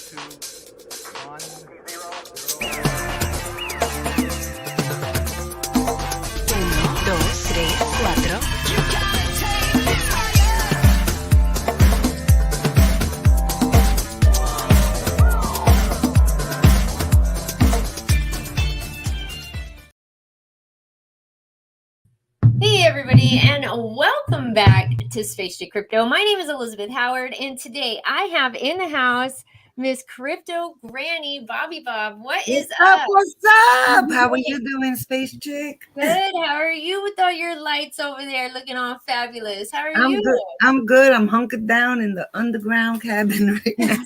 Uno, dos, tres, cuatro. Hey everybody, and welcome back to Space to Crypto. My name is Elizabeth Howard, and today I have in the house Miss CryptoGranny Bobbi Bob. What is up? What's up? How are you doing, Space Chick? Good. How are you with all your lights over there looking all fabulous? How are you? Good. I'm good. I'm hunkered down in the underground cabin right now.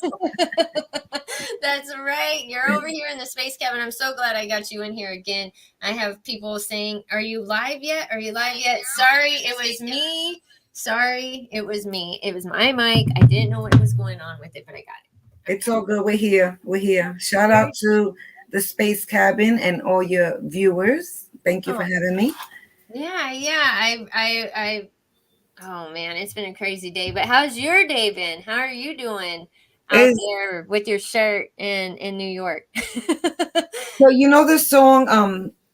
That's right. You're over here in the space cabin. I'm so glad I got you in here again. I have people saying, "Are you live yet? Are you live yet?" Sorry, it was me. Sorry, it was me. It was my mic. I didn't know what was going on with it, but I got it. It's all good. We're here. We're here. Shout out to the space cabin and all your viewers. Thank you for having me. Yeah. I oh man, it's been a crazy day. But how's your day been? How are you doing out there with your shirt in New York? So you know this song,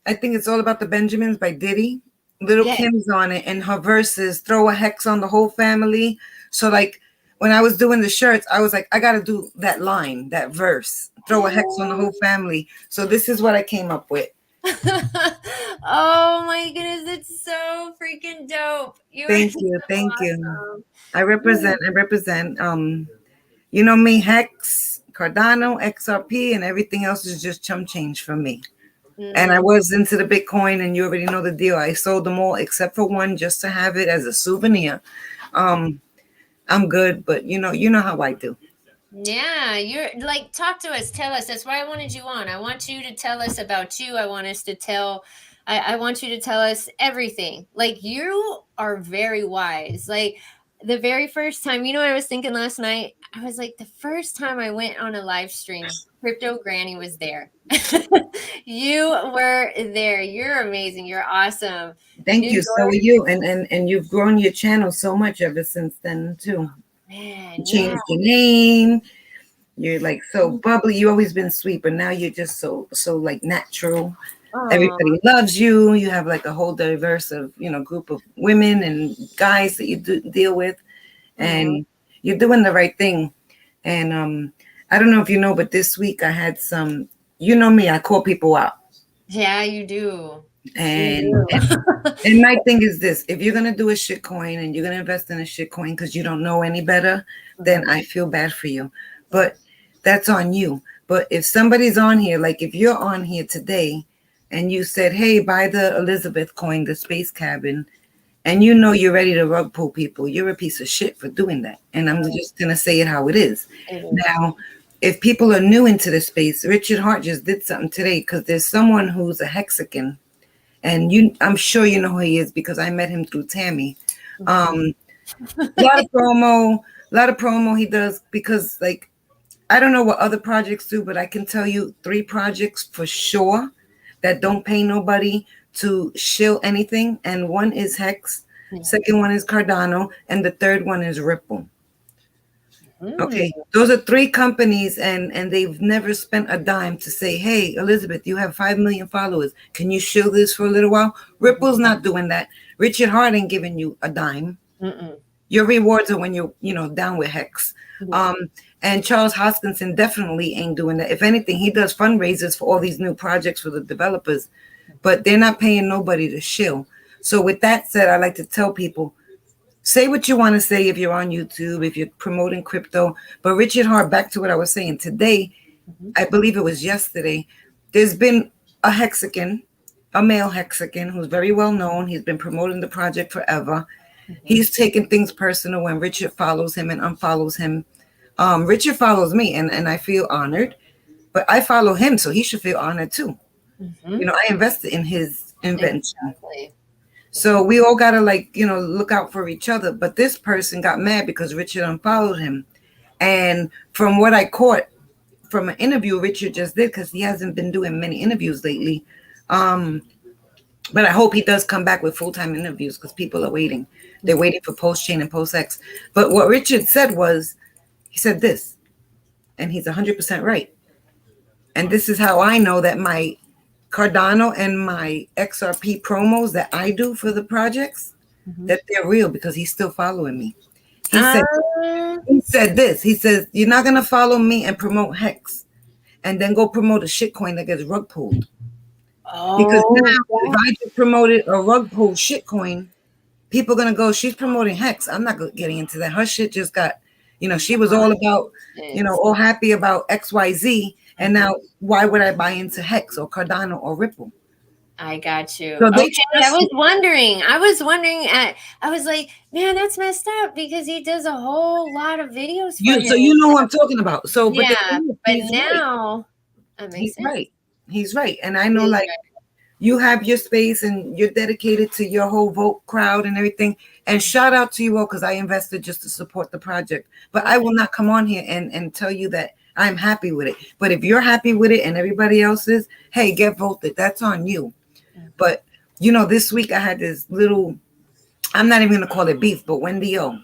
I think it's All About the Benjamins by Diddy. Little Kim's on it, and her verses throw a hex on the whole family. So like when I was doing the shirts, I was like, I gotta do that line, that verse, throw a hex on the whole family. So this is what I came up with. Oh my goodness, it's so freaking dope. Thank you. I represent you know me, Hex, Cardano, XRP, and everything else is just chump change for me. And I was into the Bitcoin, and you already know the deal. I sold them all except for one just to have it as a souvenir. I'm good, but you know how I do. Yeah, you're like, talk to us, tell us. That's why I wanted you on. I want you to tell us about you. I want us to tell, I want you to tell us everything. Like, you are very wise. Like, the very first time, you know what I was thinking last night? I was like, the first time I went on a live stream, CryptoGranny was there. You were there. You're amazing. You're awesome. Thank you. So are you. And you've grown your channel so much ever since then too. Man, you changed your name. You're like so bubbly. You've always been sweet, but now you're just so like natural. Aww. Everybody loves you. You have like a whole diverse of group of women and guys that you deal with, and you're doing the right thing. And I don't know if you know, but this week I had some. You know me, I call people out. Yeah, you do. And my thing is this: if you're gonna do a shit coin and you're gonna invest in a shit coin because you don't know any better, then I feel bad for you. But that's on you. But if somebody's on here, like if you're on here today and you said, hey, buy the Elizabeth coin, the space cabin, and you know you're ready to rug pull people, you're a piece of shit for doing that. And I'm just gonna say it how it is. Now, if people are new into the space, Richard Hart just did something today because there's someone who's a Hexican. And I'm sure you know who he is because I met him through Tammy. A lot of promo he does because like, I don't know what other projects do, but I can tell you 3 projects for sure that don't pay nobody to shill anything. And one is Hex, second one is Cardano, and the third one is Ripple. Okay, those are 3 companies, and they've never spent a dime to say, hey, Elizabeth, you have 5 million followers. Can you shill this for a little while? Ripple's not doing that. Richard Hart ain't giving you a dime. Your rewards are when you're, down with Hex. And Charles Hoskinson definitely ain't doing that. If anything, he does fundraisers for all these new projects for the developers, but they're not paying nobody to shill. So with that said, I like to tell people, say what you want to say if you're on YouTube, if you're promoting crypto. But Richard Hart, back to what I was saying today, I believe it was yesterday, there's been a Hexican, a male Hexican who's very well known. He's been promoting the project forever. He's taking things personal when Richard follows him and unfollows him. Richard follows me and I feel honored, but I follow him, so he should feel honored too. I invested in his invention. Exactly. So we all got to look out for each other. But this person got mad because Richard unfollowed him. And from what I caught from an interview Richard just did, because he hasn't been doing many interviews lately. But I hope he does come back with full-time interviews because people are waiting. They're waiting for Post Chain and Post X. But what Richard said was, he said this: and he's 100% right. And this is how I know that my Cardano and my XRP promos that I do for the projects, that they're real, because he's still following me. He said this. He says, you're not going to follow me and promote Hex and then go promote a shitcoin that gets rug pulled. Because now, if I just promoted a rug pulled shitcoin, people are going to go, she's promoting Hex. I'm not getting into that. Her shit just got, she was all about, all happy about XYZ. And now, why would I buy into Hex or Cardano or Ripple? I got you. So okay, I was wondering. I was like, man, that's messed up, because he does a whole lot of videos. So you know what I'm talking about. So, yeah, but now he's right. He's right, and I know, you have your space and you're dedicated to your whole vote crowd and everything. And shout out to you all, because I invested just to support the project. But I will not come on here and tell you that I'm happy with it. But if you're happy with it and everybody else is, hey, get voted. That's on you. But, this week I had this little, I'm not even going to call it beef, but Wendy O.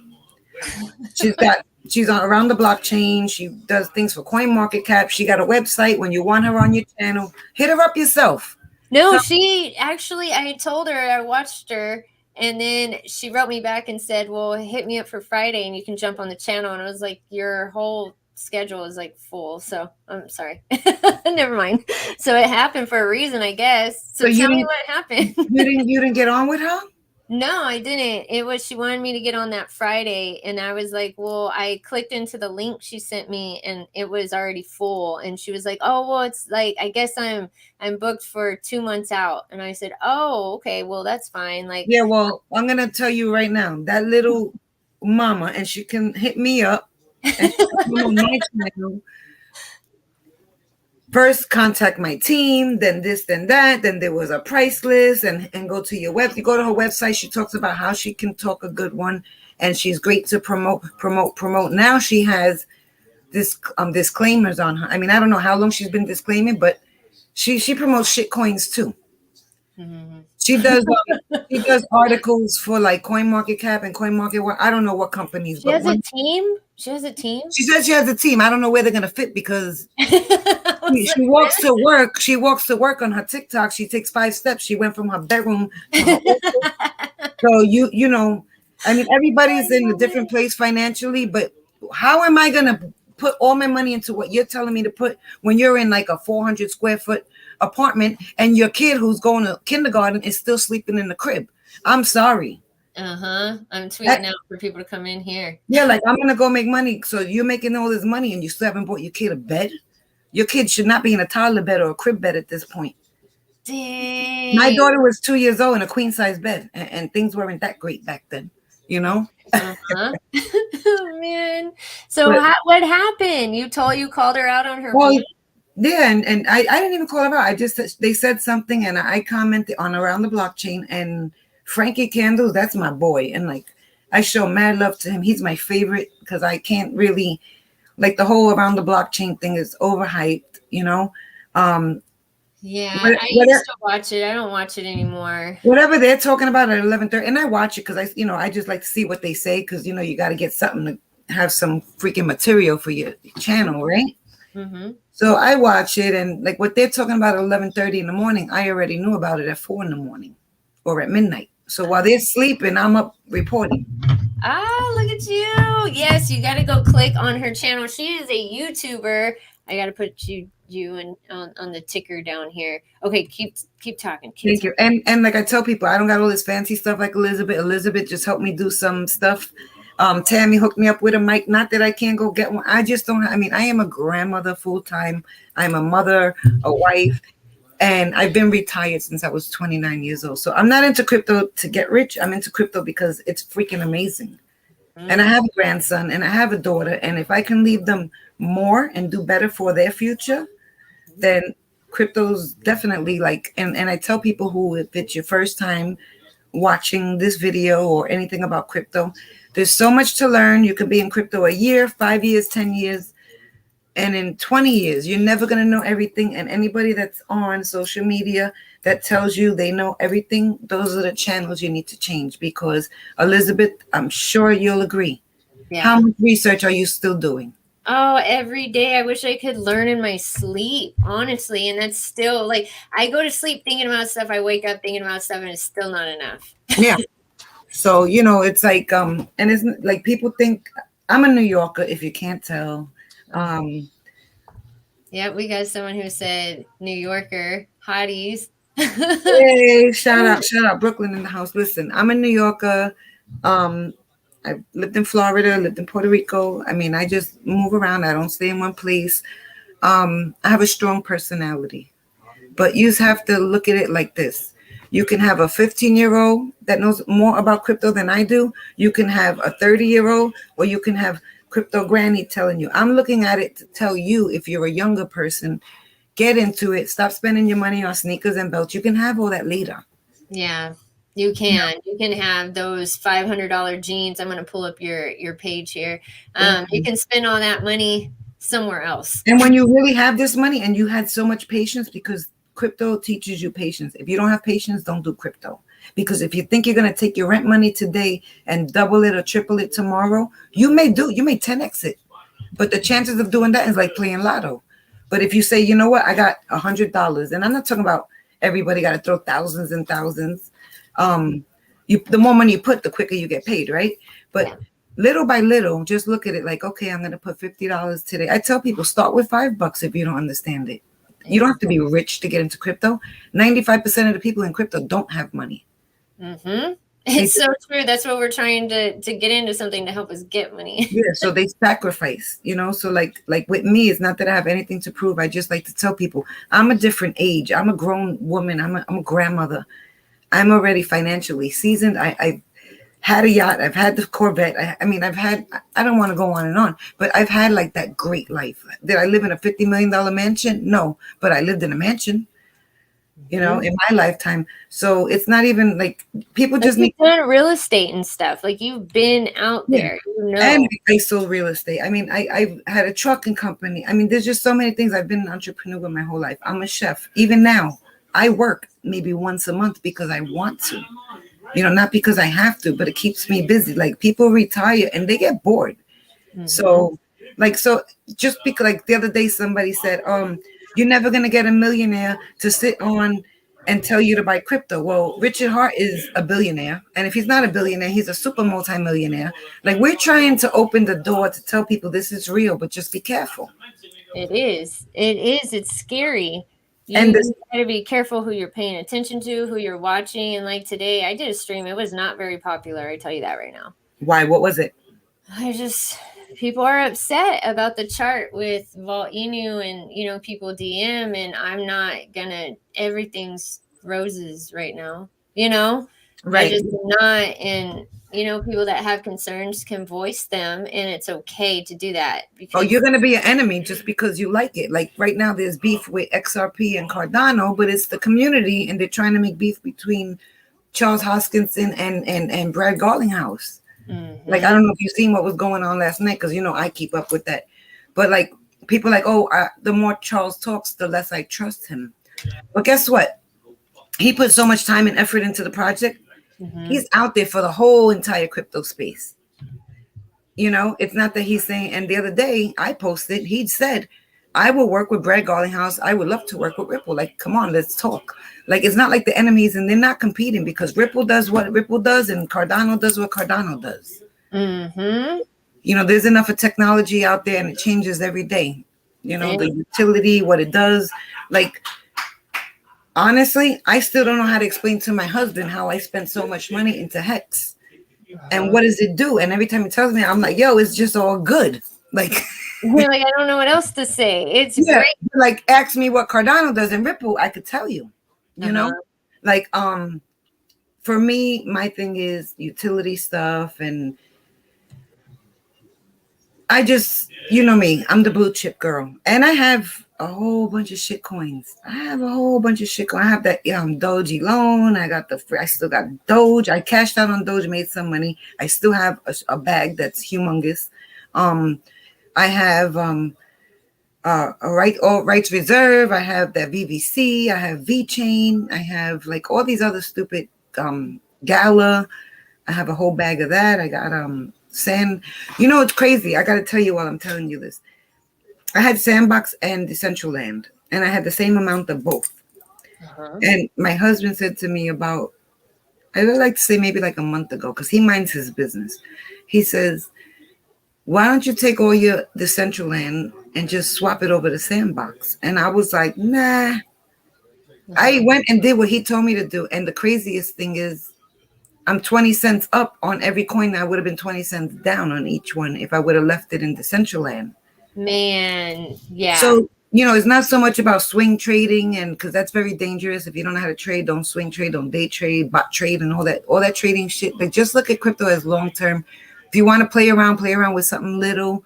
She's on around the blockchain. She does things for CoinMarketCap. She got a website. When you want her on your channel, hit her up yourself. No, she actually, I told her, I watched her, and then she wrote me back and said, well, hit me up for Friday and you can jump on the channel. And I was like, your whole schedule is like full. So I'm sorry. Never mind. So it happened for a reason, I guess. So tell me what happened. you didn't get on with her? No, I didn't. It was, she wanted me to get on that Friday, and I was like, well, I clicked into the link she sent me and it was already full. And she was like, oh, well, it's like, I guess I'm booked for 2 months out. And I said, oh, okay, well, that's fine. Like, yeah, well, I'm going to tell you right now, that little mama, and she can hit me up and she can come on my channel. First, contact my team, then this, then that. Then there was a price list, and go to your web. You go to her website. She talks about how she can talk a good one, and she's great to promote. Now she has this disclaimers on her. I mean, I don't know how long she's been disclaiming, but she promotes shit coins too. Mm-hmm. She does articles for like CoinMarketCap and CoinMarketWatch. I don't know what companies. She has a team. She has a team. She says she has a team. I don't know where they're gonna fit, because she walks to work. She walks to work on her TikTok. She takes 5 steps. She went from her bedroom to her so you know, I mean, everybody's in a different place financially, but how am I gonna put all my money into what you're telling me to put when you're in like a 400 square foot apartment and your kid who's going to kindergarten is still sleeping in the crib? I'm sorry. I'm tweeting out for people to come in here. Yeah, like, I'm gonna go make money. So you're making all this money and you still haven't bought your kid a bed? Your kid should not be in a toddler bed or a crib bed at this point. Dang. My daughter was 2 years old in a queen size bed, and things weren't that great back then, you know? Oh, man. So what happened? You called her out on her. Well, yeah, and I didn't even call her out. They said something, and I commented on Around the Blockchain, and Frankie Candles, that's my boy. And like, I show mad love to him. He's my favorite, because I can't really, like, the whole Around the Blockchain thing is overhyped, you know? Yeah, I used to watch it. I don't watch it anymore. Whatever they're talking about at 11:30, and I watch it because I just like to see what they say, because you got to get something to have some freaking material for your channel, right? Mm-hmm. So I watch it, and like what they're talking about at 11:30 in the morning, I already knew about it at 4 in the morning or at midnight. So while they're sleeping, I'm up reporting. Ah, look at you! Yes, you got to go click on her channel. She is a YouTuber. I got to put you on the ticker down here. Okay, keep talking. Thank you. And like I tell people, I don't got all this fancy stuff like Elizabeth. Elizabeth just helped me do some stuff. Tammy hooked me up with a mic. Not that I can't go get one. I just don't. I mean, I am a grandmother full time. I'm a mother, a wife, and I've been retired since I was 29 years old. So I'm not into crypto to get rich. I'm into crypto because it's freaking amazing. And I have a grandson and I have a daughter. And if I can leave them more and do better for their future, then crypto's definitely like, and I tell people who, if it's your first time watching this video or anything about crypto, there's so much to learn. You could be in crypto a year, 5 years, 10 years, and in 20 years, you're never going to know everything. And anybody that's on social media that tells you they know everything, those are the channels you need to change, because Elizabeth, I'm sure you'll agree. Yeah. How much research are you still doing? Oh, every day. I wish I could learn in my sleep, honestly. And that's still like I go to sleep thinking about stuff. I wake up thinking about stuff, and it's still not enough. Yeah. So, it's like, and it's like people think I'm a New Yorker, if you can't tell. Um, Yeah, we got someone who said New Yorker hotties. Hey, shout out, Brooklyn in the house. Listen, I'm a New Yorker. Um, I lived in Florida, lived in Puerto Rico. I mean, I just move around. I don't stay in one place. I have a strong personality, but you have to look at it like this. You can have a 15-year-old that knows more about crypto than I do. You can have a 30-year-old, or you can have crypto granny telling you. I'm looking at it to tell you, if you're a younger person, get into it. Stop spending your money on sneakers and belts. You can have all that later. Yeah, you can. You can have those $500 jeans. I'm going to pull up your page here. You can spend all that money somewhere else. And when you really have this money and you had so much patience, because crypto teaches you patience. If you don't have patience, don't do crypto. Because if you think you're going to take your rent money today and double it or triple it tomorrow, you may 10x it. But the chances of doing that is like playing lotto. But if you say, you know what, I got $100, and I'm not talking about everybody got to throw thousands and thousands. The more money you put, the quicker you get paid, right? But little by little, just look at it like, okay, I'm going to put $50 today. I tell people, start with $5 if you don't understand it. You don't have to be rich to get into crypto. 95% of the people in crypto don't have money. Mm-hmm. It's so true. That's what we're trying to get into, something to help us get money. Yeah, so they sacrifice, So like with me, it's not that I have anything to prove. I just like to tell people I'm a different age. I'm a grown woman. I'm a grandmother. I'm already financially seasoned. I've had a yacht. I've had the Corvette. I don't want to go on and on, but I've had like that great life. Did I live in a $50 million mansion? No, but I lived in a mansion. In my lifetime. So it's not even like people just need done real estate and stuff. Like you've been out there, And I sold real estate. I mean, I had a trucking company. I mean, there's just so many things. I've been an entrepreneur my whole life. I'm a chef. Even now, I work maybe once a month because I want to. Not because I have to, but it keeps me busy. Like people retire and they get bored. Mm-hmm. So just because like the other day somebody said, you're never going to get a millionaire to sit on and tell you to buy crypto. Well, Richard Hart is a billionaire. And if he's not a billionaire, he's a super multimillionaire. Like we're trying to open the door to tell people this is real, but just be careful. It is. It's scary. You gotta be careful who you're paying attention to, who you're watching. And like today, I did a stream. It was not very popular. I tell you that right now. Why? What was it? People are upset about the chart with Vault Inu and, people DM, and I'm not gonna, everything's roses right now, Right. I just not, and, people that have concerns can voice them, and it's okay to do that. Because you're going to be an enemy just because you like it. Like right now there's beef with XRP and Cardano, but it's the community, and they're trying to make beef between Charles Hoskinson and Brad Garlinghouse. Mm-hmm. Like, I don't know if you've seen what was going on last night, because, I keep up with that. But, like, people are like, the more Charles talks, the less I trust him. But guess what? He put so much time and effort into the project. Mm-hmm. He's out there for the whole entire crypto space. It's not that he's saying, and the other day I posted, he said, I will work with Brad Garlinghouse. I would love to work with Ripple. Like, come on, let's talk. Like, it's not like the enemies, and they're not competing, because Ripple does what Ripple does and Cardano does what Cardano does. Mm-hmm. There's enough of technology out there, and it changes every day. The utility, what it does. Like, honestly, I still don't know how to explain to my husband how I spent so much money into Hex. And what does it do? And every time he tells me, I'm like, yo, it's just all good. Like, you're like, I don't know what else to say. It's great. Like, ask me what Cardano does in Ripple, I could tell you. Like, for me, my thing is utility stuff, and I just, me, I'm the blue chip girl, and I have a whole bunch of shit coins. I have that Doji loan. I still got Doge. I cashed out on Doge, made some money. I still have a bag that's humongous. I have rights reserve. I have that VVC. I have VeChain. I have like all these other stupid Gala. I have a whole bag of that. I got Sand. It's crazy. I got to tell you while I'm telling you this. I had Sandbox and Decentraland, and I had the same amount of both. And my husband said to me about, I would like to say maybe like a month ago, because he minds his business. He says, why don't you take all your Decentraland and just swap it over to Sandbox? And I was like, nah. I went and did what he told me to do. And the craziest thing is, I'm 20 cents up on every coin. I would have been 20 cents down on each one if I would have left it in Decentraland. Man, yeah. So, it's not so much about swing trading, and because that's very dangerous. If you don't know how to trade, don't swing trade, don't day trade, bot trade, and all that trading shit. But just look at crypto as long term. If you want to play around with something little,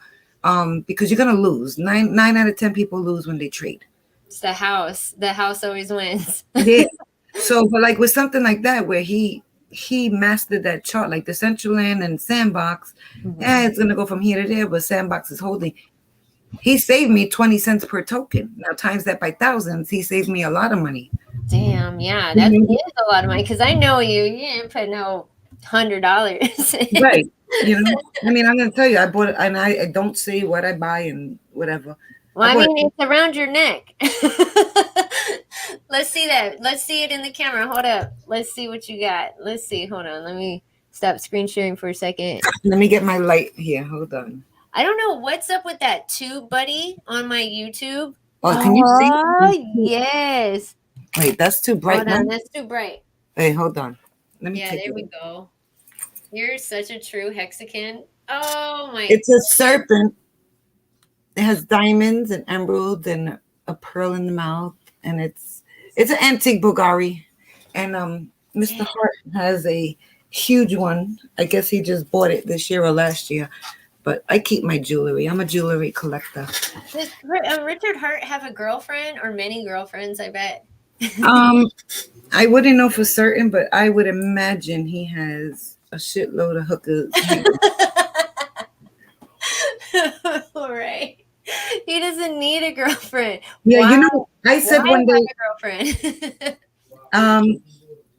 because you're gonna lose. Nine out of 10 people lose when they trade. It's the house. The house always wins. Yeah. So, but like with something like that, where he mastered that chart, like the Decentraland and Sandbox, it's gonna go from here to there, but Sandbox is holding. He saved me 20 cents per token. Now times that by thousands, he saved me a lot of money. Damn, yeah, that is a lot of money. Because I know you didn't put no $100. Right. I mean, I'm gonna tell you, I bought it, and I don't say what I buy and whatever. Well, I mean, it's around your neck. Let's see that. Let's see it in the camera. Hold up. Let's see what you got. Let's see. Hold on. Let me stop screen sharing for a second. Let me get my light here. Hold on. I don't know what's up with that tube buddy on my YouTube. Oh, can you see? Oh, yes. Wait, that's too bright. Hold on, that's too bright. Wait, hold on. Let me there we go. You're such a true Hexagon. Oh, my. It's a serpent. It has diamonds and emeralds and a pearl in the mouth. And it's an antique Bulgari. And Mr. Hart has a huge one. I guess he just bought it this year or last year. But I keep my jewelry. I'm a jewelry collector. Does Richard Hart have a girlfriend or many girlfriends, I bet? I wouldn't know for certain, but I would imagine he has a shitload of hookers. All right. He doesn't need a girlfriend. Yeah, wow. I said one day a girlfriend.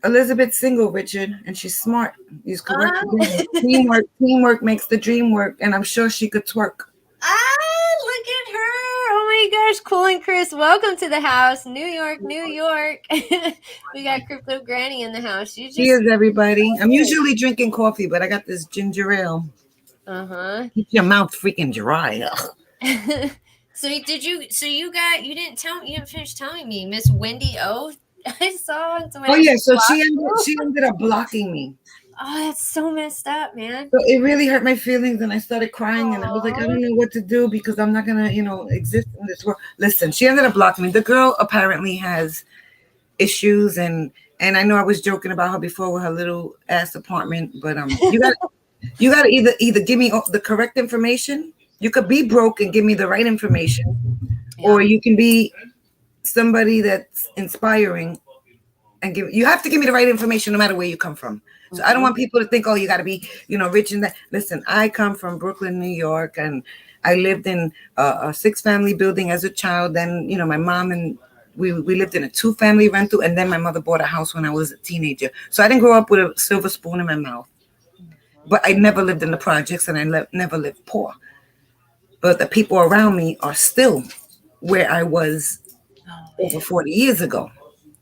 Elizabeth's single, Richard, and she's smart. He's correct. Teamwork makes the dream work, and I'm sure she could twerk. Look at her. Oh my gosh, Cool and Chris, welcome to the house. New York. We got Crypto Granny in the house. Cheers, everybody. I'm usually drinking coffee, but I got this ginger ale. Keep your mouth freaking dry. So you didn't finish telling me, Miss Wendy O. I saw it. Oh yeah, so she ended up blocking me. Oh, that's so messed up, man. So it really hurt my feelings, and I started crying, and I was like, I don't know what to do because I'm not gonna, exist in this world. Listen, she ended up blocking me. The girl apparently has issues, and I know I was joking about her before with her little ass apartment, but you gotta either give me the correct information. You could be broke and give me the right information, or you can be somebody that's inspiring and you have to give me the right information no matter where you come from. So I don't want people to think, oh, you got to be, rich in that. Listen, I come from Brooklyn, New York, and I lived in a 6-family building as a child. Then, my mom and we lived in a 2-family rental, and then my mother bought a house when I was a teenager. So I didn't grow up with a silver spoon in my mouth, but I never lived in the projects, and I never lived poor. But the people around me are still where I was over 40 years ago.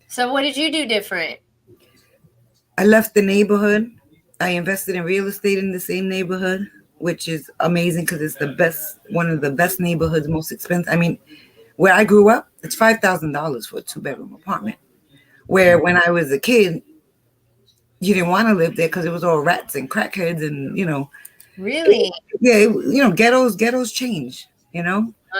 So what did you do different? I left the neighborhood. I invested in real estate in the same neighborhood, which is amazing because it's one of the best neighborhoods, most expensive. I mean, where I grew up, it's $5,000 for a 2-bedroom apartment. Where when I was a kid, you didn't want to live there because it was all rats and crackheads and, Really? Ghettos change,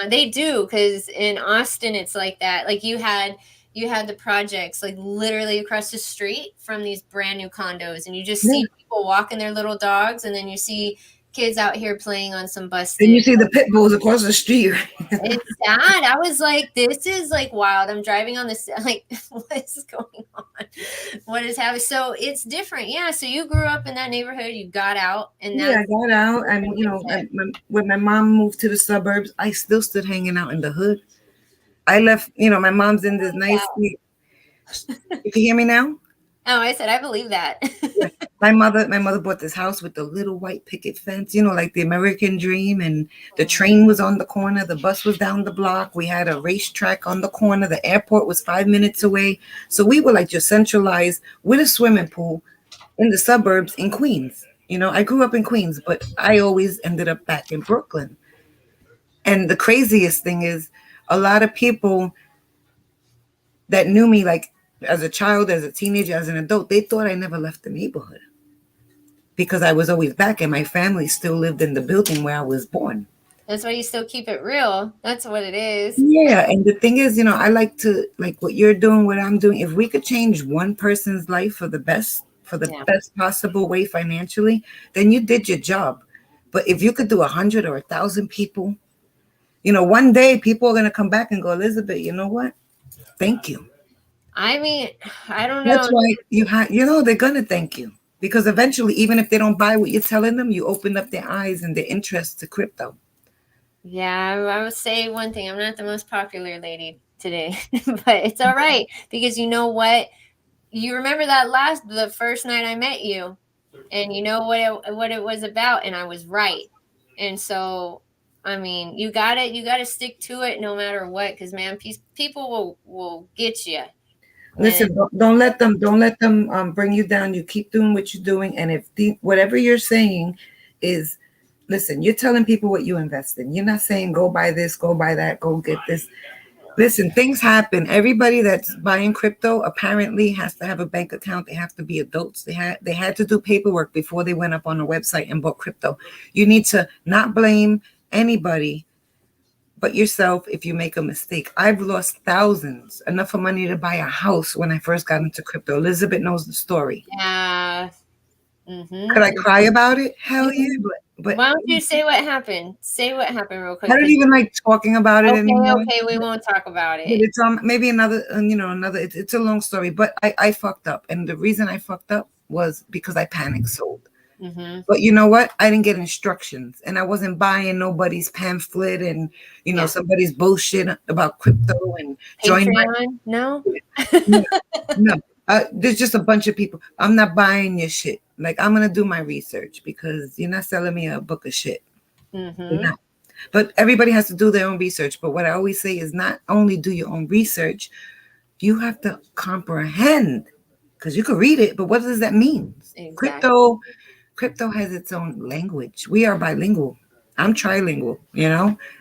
They do, because in Austin, it's like that. Like you had the projects like literally across the street from these brand new condos, and you just see people walking their little dogs, and then you see kids out here playing on some busted. And you see the pit bulls across the street. It's sad. I was like, this is like wild. I'm driving on this, like, what is going on? What is happening? So it's different. Yeah. So you grew up in that neighborhood. You got out. And I got out. And, when my mom moved to the suburbs, I still stood hanging out in the hood. I left, my mom's in this nice. You can hear me now? Oh, I said I believe that. Yeah. My mother bought this house with the little white picket fence, like the American dream, and the train was on the corner, the bus was down the block, we had a racetrack on the corner, the airport was 5 minutes away. So we were like just centralized with a swimming pool in the suburbs in Queens. I grew up in Queens, but I always ended up back in Brooklyn. And the craziest thing is a lot of people that knew me like as a child, as a teenager, as an adult, they thought I never left the neighborhood because I was always back and my family still lived in the building where I was born. That's why you still keep it real. That's what it is. Yeah. And the thing is, I like to, like what you're doing, what I'm doing. If we could change one person's life for the best, best possible way financially, then you did your job. But if you could do 100 or 1,000 people, one day people are going to come back and go, Elizabeth, you know what? Thank you. I mean, I don't know. That's why they're going to thank you. Because eventually, even if they don't buy what you're telling them, you open up their eyes and their interest to crypto. Yeah, I would say one thing. I'm not the most popular lady today, but it's all right. Because you know what? You remember the first night I met you, and you know what it was about, and I was right. And so, I mean, you gotta stick to it no matter what, because man, people will get you. Listen, don't let them bring you down. You keep doing what you're doing, and if whatever you're saying is, listen, you're telling people what you invest in. You're not saying go buy this, go buy that, go get this. Listen, things happen. Everybody that's buying crypto apparently has to have a bank account. They have to be adults. They had to do paperwork before they went up on the website and bought crypto. You need to not blame anybody but yourself if you make a mistake. I've lost thousands, enough of money to buy a house when I first got into crypto. Elizabeth knows the story. Yeah. Mm-hmm. Could I cry about it? Hell yeah. But why don't you say what happened? Say what happened real quick. I don't even like talking about it anymore. Okay, we won't talk about it. But it's maybe another, it's a long story. But I fucked up, and the reason I fucked up was because I panic sold. Mm-hmm. But you know what? I didn't get instructions, and I wasn't buying nobody's pamphlet and somebody's bullshit about crypto and Patreon. No. No. There's just a bunch of people. I'm not buying your shit. Like, I'm gonna do my research because you're not selling me a book of shit. Mm-hmm. But everybody has to do their own research. But what I always say is not only do your own research, you have to comprehend, because you can read it, but what does that mean? Exactly. Crypto has its own language. We are bilingual. I'm trilingual,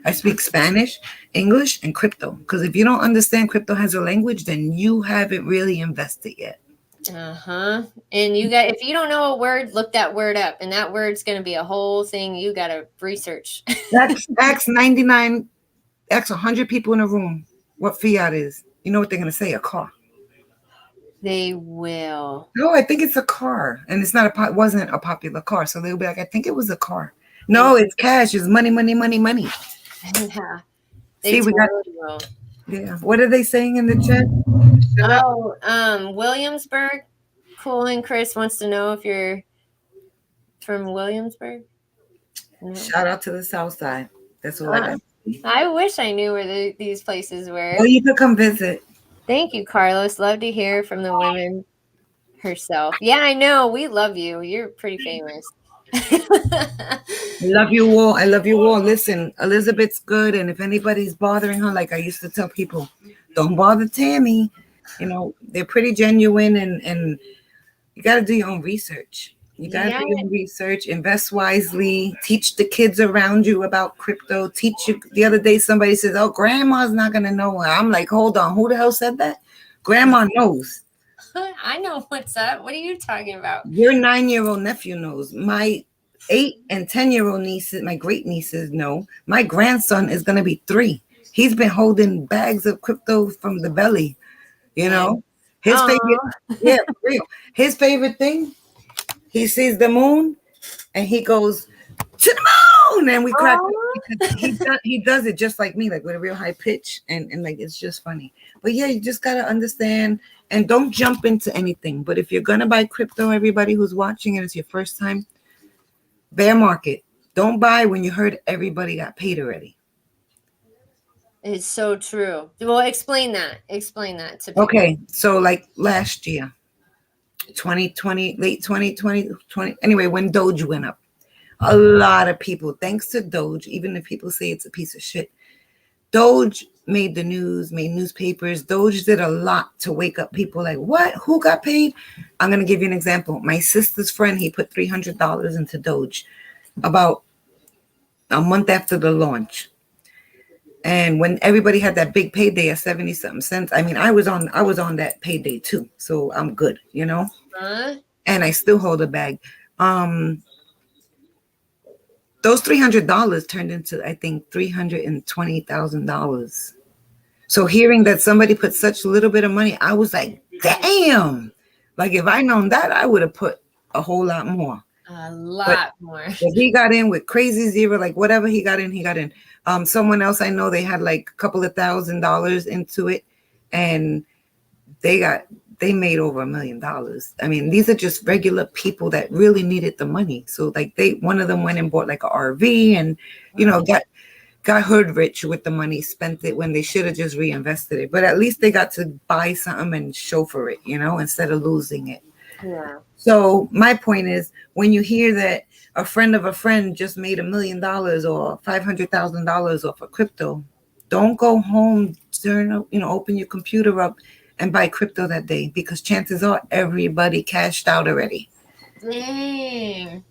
I speak Spanish, English, and crypto. Because if you don't understand crypto has a language, then you haven't really invested yet. Uh-huh. And if you don't know a word, look that word up. And that word's going to be a whole thing you got to research. Ask 99, ask 100 people in a room what fiat is. You know what they're going to say? A car. They will. No, I think it's a car. And it's wasn't a popular car. So they'll be like, I think it was a car. No, it's cash. It's money, money, money, money. Yeah. See, we got. Yeah. What are they saying in the chat? Williamsburg. Cool. And Chris wants to know if you're from Williamsburg. No. Shout out to the South Side. That's what I got. I wish I knew where these places were. Well, you could come visit. Thank you, Carlos. Love to hear from the woman herself. Yeah, I know. We love you. You're pretty famous. I love you all. I love you all. Listen, Elizabeth's good, and if anybody's bothering her, like I used to tell people, don't bother Tammy. They're pretty genuine, and you got to do your own research. You got to do your own research. Invest wisely. Teach the kids around you about crypto. Teach you. The other day, somebody says, "Oh, grandma's not gonna know." I'm like, hold on, who the hell said that? Grandma knows. I know what's up. What are you talking about? Your 9-year-old nephew knows. My 8 and 10-year-old nieces, my great nieces know. My grandson is going to be 3. He's been holding bags of crypto from the belly. His favorite, for real. His favorite thing, he sees the moon and he goes to the moon, and we crack up. He does it just like me, like with a real high pitch, and like it's just funny. But yeah, you just gotta understand. And don't jump into anything. But if you're going to buy crypto, everybody who's watching and it's your first time, bear market. Don't buy when you heard everybody got paid already. It's so true. Well, explain that. Explain that to people. Okay. So like last year, 2020, late 2020, anyway, when Doge went up. A lot of people, thanks to Doge, even if people say it's a piece of shit, Doge made the news, made newspapers. Doge did a lot to wake up people like, what? Who got paid? I'm going to give you an example. My sister's friend, he put $300 into Doge about a month after the launch. And when everybody had that big payday of 70 something cents, I mean, I was on that payday too. So I'm good, you know? And I still hold a bag. Those $300 turned into, I think, $320,000. So hearing that somebody put such little bit of money, I was like, damn. Like if I known that, I would have put a whole lot more. A lot more. But he got in with crazy zero, like whatever he got in, he got in. Someone else I know, they had like a couple of $1,000 into it, and they made over $1 million. I mean, these are just regular people that really needed the money. So like one of them went and bought like a RV and, you know, got hood rich with the money, spent it when they should have just reinvested it. But at least they got to buy something and show for it, you know, instead of losing it. Yeah. So my point is, when you hear that a friend of a friend just made $1 million or $500,000 off of crypto, don't go home, open your computer up and buy crypto that day, because chances are everybody cashed out already. Dang.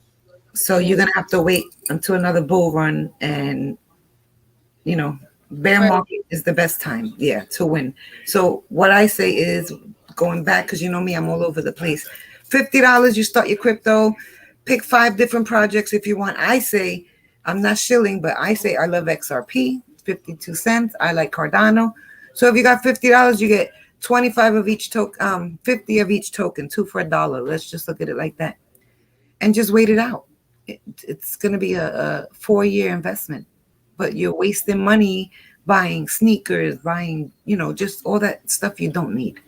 So you're going to have to wait until another bull run, and, you know, bear market is the best time, to win. So what I say is, going back, because you know me, I'm all over the place. $50, you start your crypto, pick 5 different projects if you want. I say, I'm not shilling, but I say I love XRP, 52 cents. I like Cardano. So if you got $50, you get 25 of each token, 50 of each token, 2 for $1. Let's just look at it like that. And just wait it out. It's going to be a 4-year investment, but you're wasting money buying sneakers, buying, just all that stuff you don't need.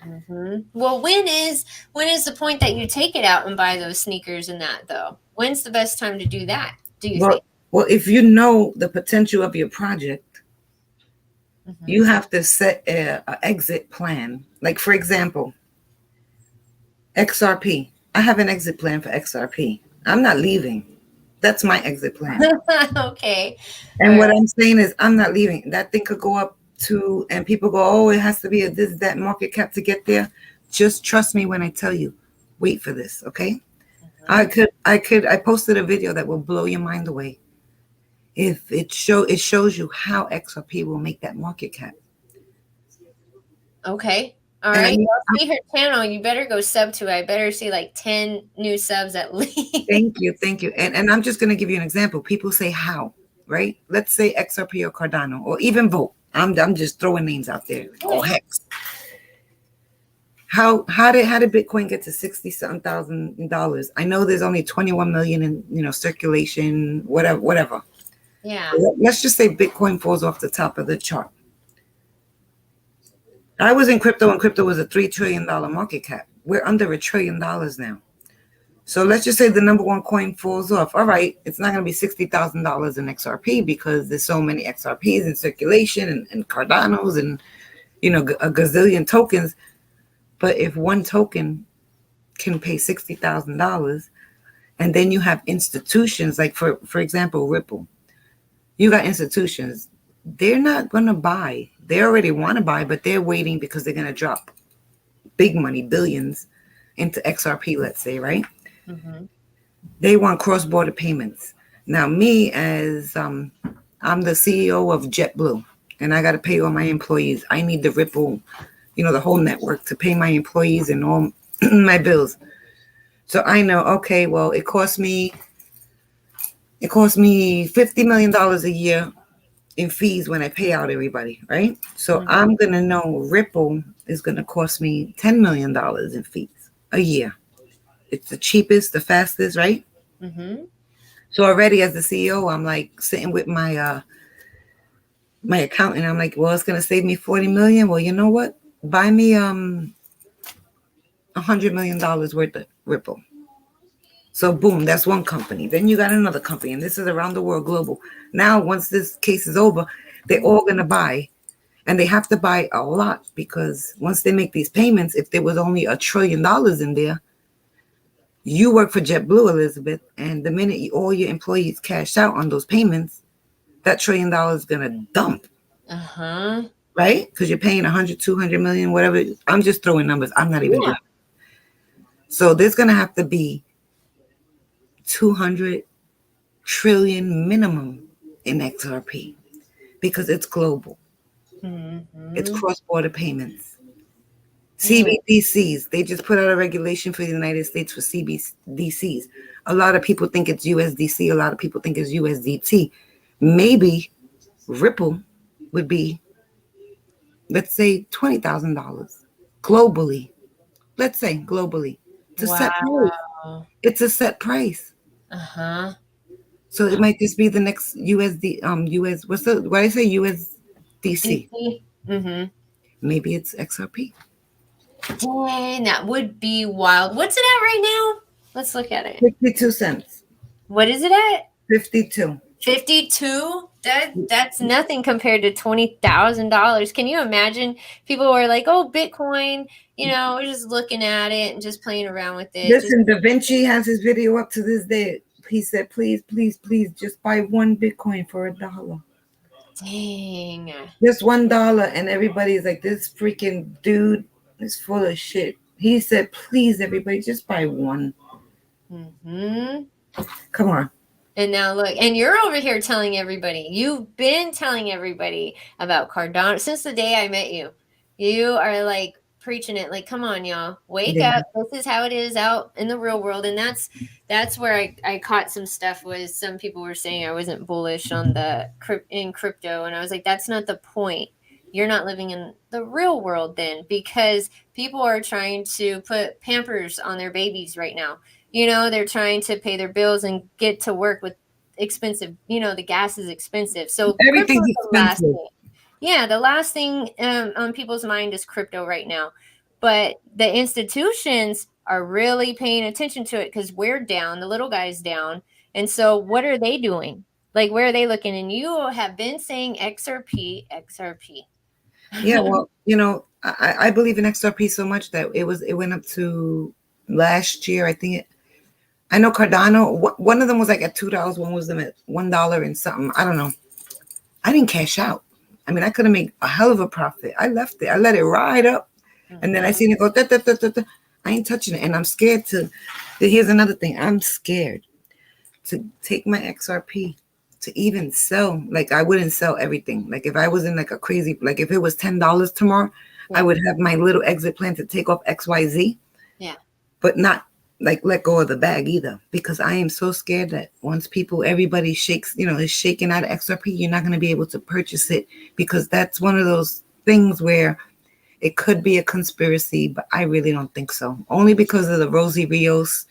Mm-hmm. Well, when is the point that you take it out and buy those sneakers and that, though? When's the best time to do that, do you think? Well, if you know the potential of your project, you have to set an exit plan. Like, for example, XRP. I have an exit plan for XRP. I'm not leaving. That's my exit plan. Okay. And what I'm saying is, I'm not leaving. That thing could go up to, and people go, oh, it has to be that market cap to get there. Just trust me when I tell you, wait for this, okay? I posted a video that will blow your mind away. If it shows you how XRP will make that market cap. Okay. All right. I'll see her channel. You better go sub to it. I better see like 10 new subs at least. Thank you. And I'm just going to give you an example. People say how, right? Let's say XRP or Cardano or even Volt. I'm just throwing names out there. Oh, Hex. How did Bitcoin get to $60,000? I know there's only 21 million in circulation, whatever. Yeah. Let's just say Bitcoin falls off the top of the chart. I was in crypto when crypto was a $3 trillion market cap. We're under $1 trillion now. So let's just say the number one coin falls off. All right, it's not going to be $60,000 in XRP because there's so many XRPs in circulation and Cardanos and, a gazillion tokens. But if one token can pay $60,000, and then you have institutions like, for example, Ripple, you got institutions. They're not going to buy. They already want to buy, but they're waiting because they're going to drop big money, billions, into XRP, let's say, right? Mm-hmm. They want cross-border payments. Now, me as I'm the CEO of JetBlue, and I got to pay all my employees. I need the Ripple, the whole network to pay my employees and all my bills. So I know, okay, well, it costs me $50 million a year in fees when I pay out everybody, right? So I'm going to know Ripple is going to cost me $10 million in fees a year. It's the cheapest, the fastest, right? Mm-hmm. So already as the CEO, I'm like sitting with my my accountant. I'm like, well, it's going to save me $40 million. Well, you know what? Buy me $100 million worth of Ripple. So boom, that's one company. Then you got another company, and this is around the world, global. Now, once this case is over, they're all going to buy. And they have to buy a lot because once they make these payments, if there was only $1 trillion in there, you work for JetBlue, Elizabeth, and the minute all your employees cash out on those payments, that $1 trillion is going to dump. Right? Because you're paying 100, 200 million, whatever. I'm just throwing numbers. I'm not even doing it. So there's going to have to be 200 trillion minimum in XRP because it's global. It's cross-border payments. CBDCs, they just put out a regulation for the United States for CBDCs. A lot of people think it's USDC. A lot of people think it's USDT. Maybe Ripple would be, let's say, $20,000 globally. Let's say globally. It's a set price. It's a set price. So it might just be the next USD, US, what did I say? USDC. Maybe it's XRP. Dang, that would be wild. What's it at right now? Let's look at it. 52 cents. What is it at? 52. 52? That's nothing compared to $20,000. Can you imagine? People were like, "Oh, Bitcoin," we're just looking at it and just playing around with it. Listen, Da Vinci has his video up to this day. He said, please, please, please, just buy one Bitcoin for $1. Dang. Just $1. And everybody's like, this freaking dude is full of shit. He said, please, everybody, just buy one. Come on. And now look, and you're over here telling everybody. You've been telling everybody about Cardano since the day I met you. You are like preaching it, like, come on, y'all, wake up. This is how it is out in the real world. And that's where I caught some stuff. Was some people were saying I wasn't bullish on in crypto, and I was like, that's not the point. You're not living in the real world then, because people are trying to put Pampers on their babies right now. They're trying to pay their bills and get to work with expensive, the gas is expensive. So everything's expensive. The last thing on people's mind is crypto right now. But the institutions are really paying attention to it because we're down, the little guy's down. And so what are they doing? Like, where are they looking? And you have been saying XRP. Yeah, well, I believe in XRP so much that it went up to last year. I know Cardano, one of them was like at $2, one was them at $1 and something. I don't know. I didn't cash out. I mean, I could have made a hell of a profit. I left it. I let it ride up. And then I seen it go, da, da, da, da, da. I ain't touching it. And I'm scared here's another thing. I'm scared to take my XRP to even sell. Like, I wouldn't sell everything. Like, if I was in like a crazy, like if it was $10 tomorrow, I would have my little exit plan to take off XYZ. Yeah. But not like let go of the bag either, because I am so scared that once everybody shakes, is shaking out of XRP, you're not going to be able to purchase it, because that's one of those things where it could be a conspiracy, but I really don't think so. Only because of the Rosie Rios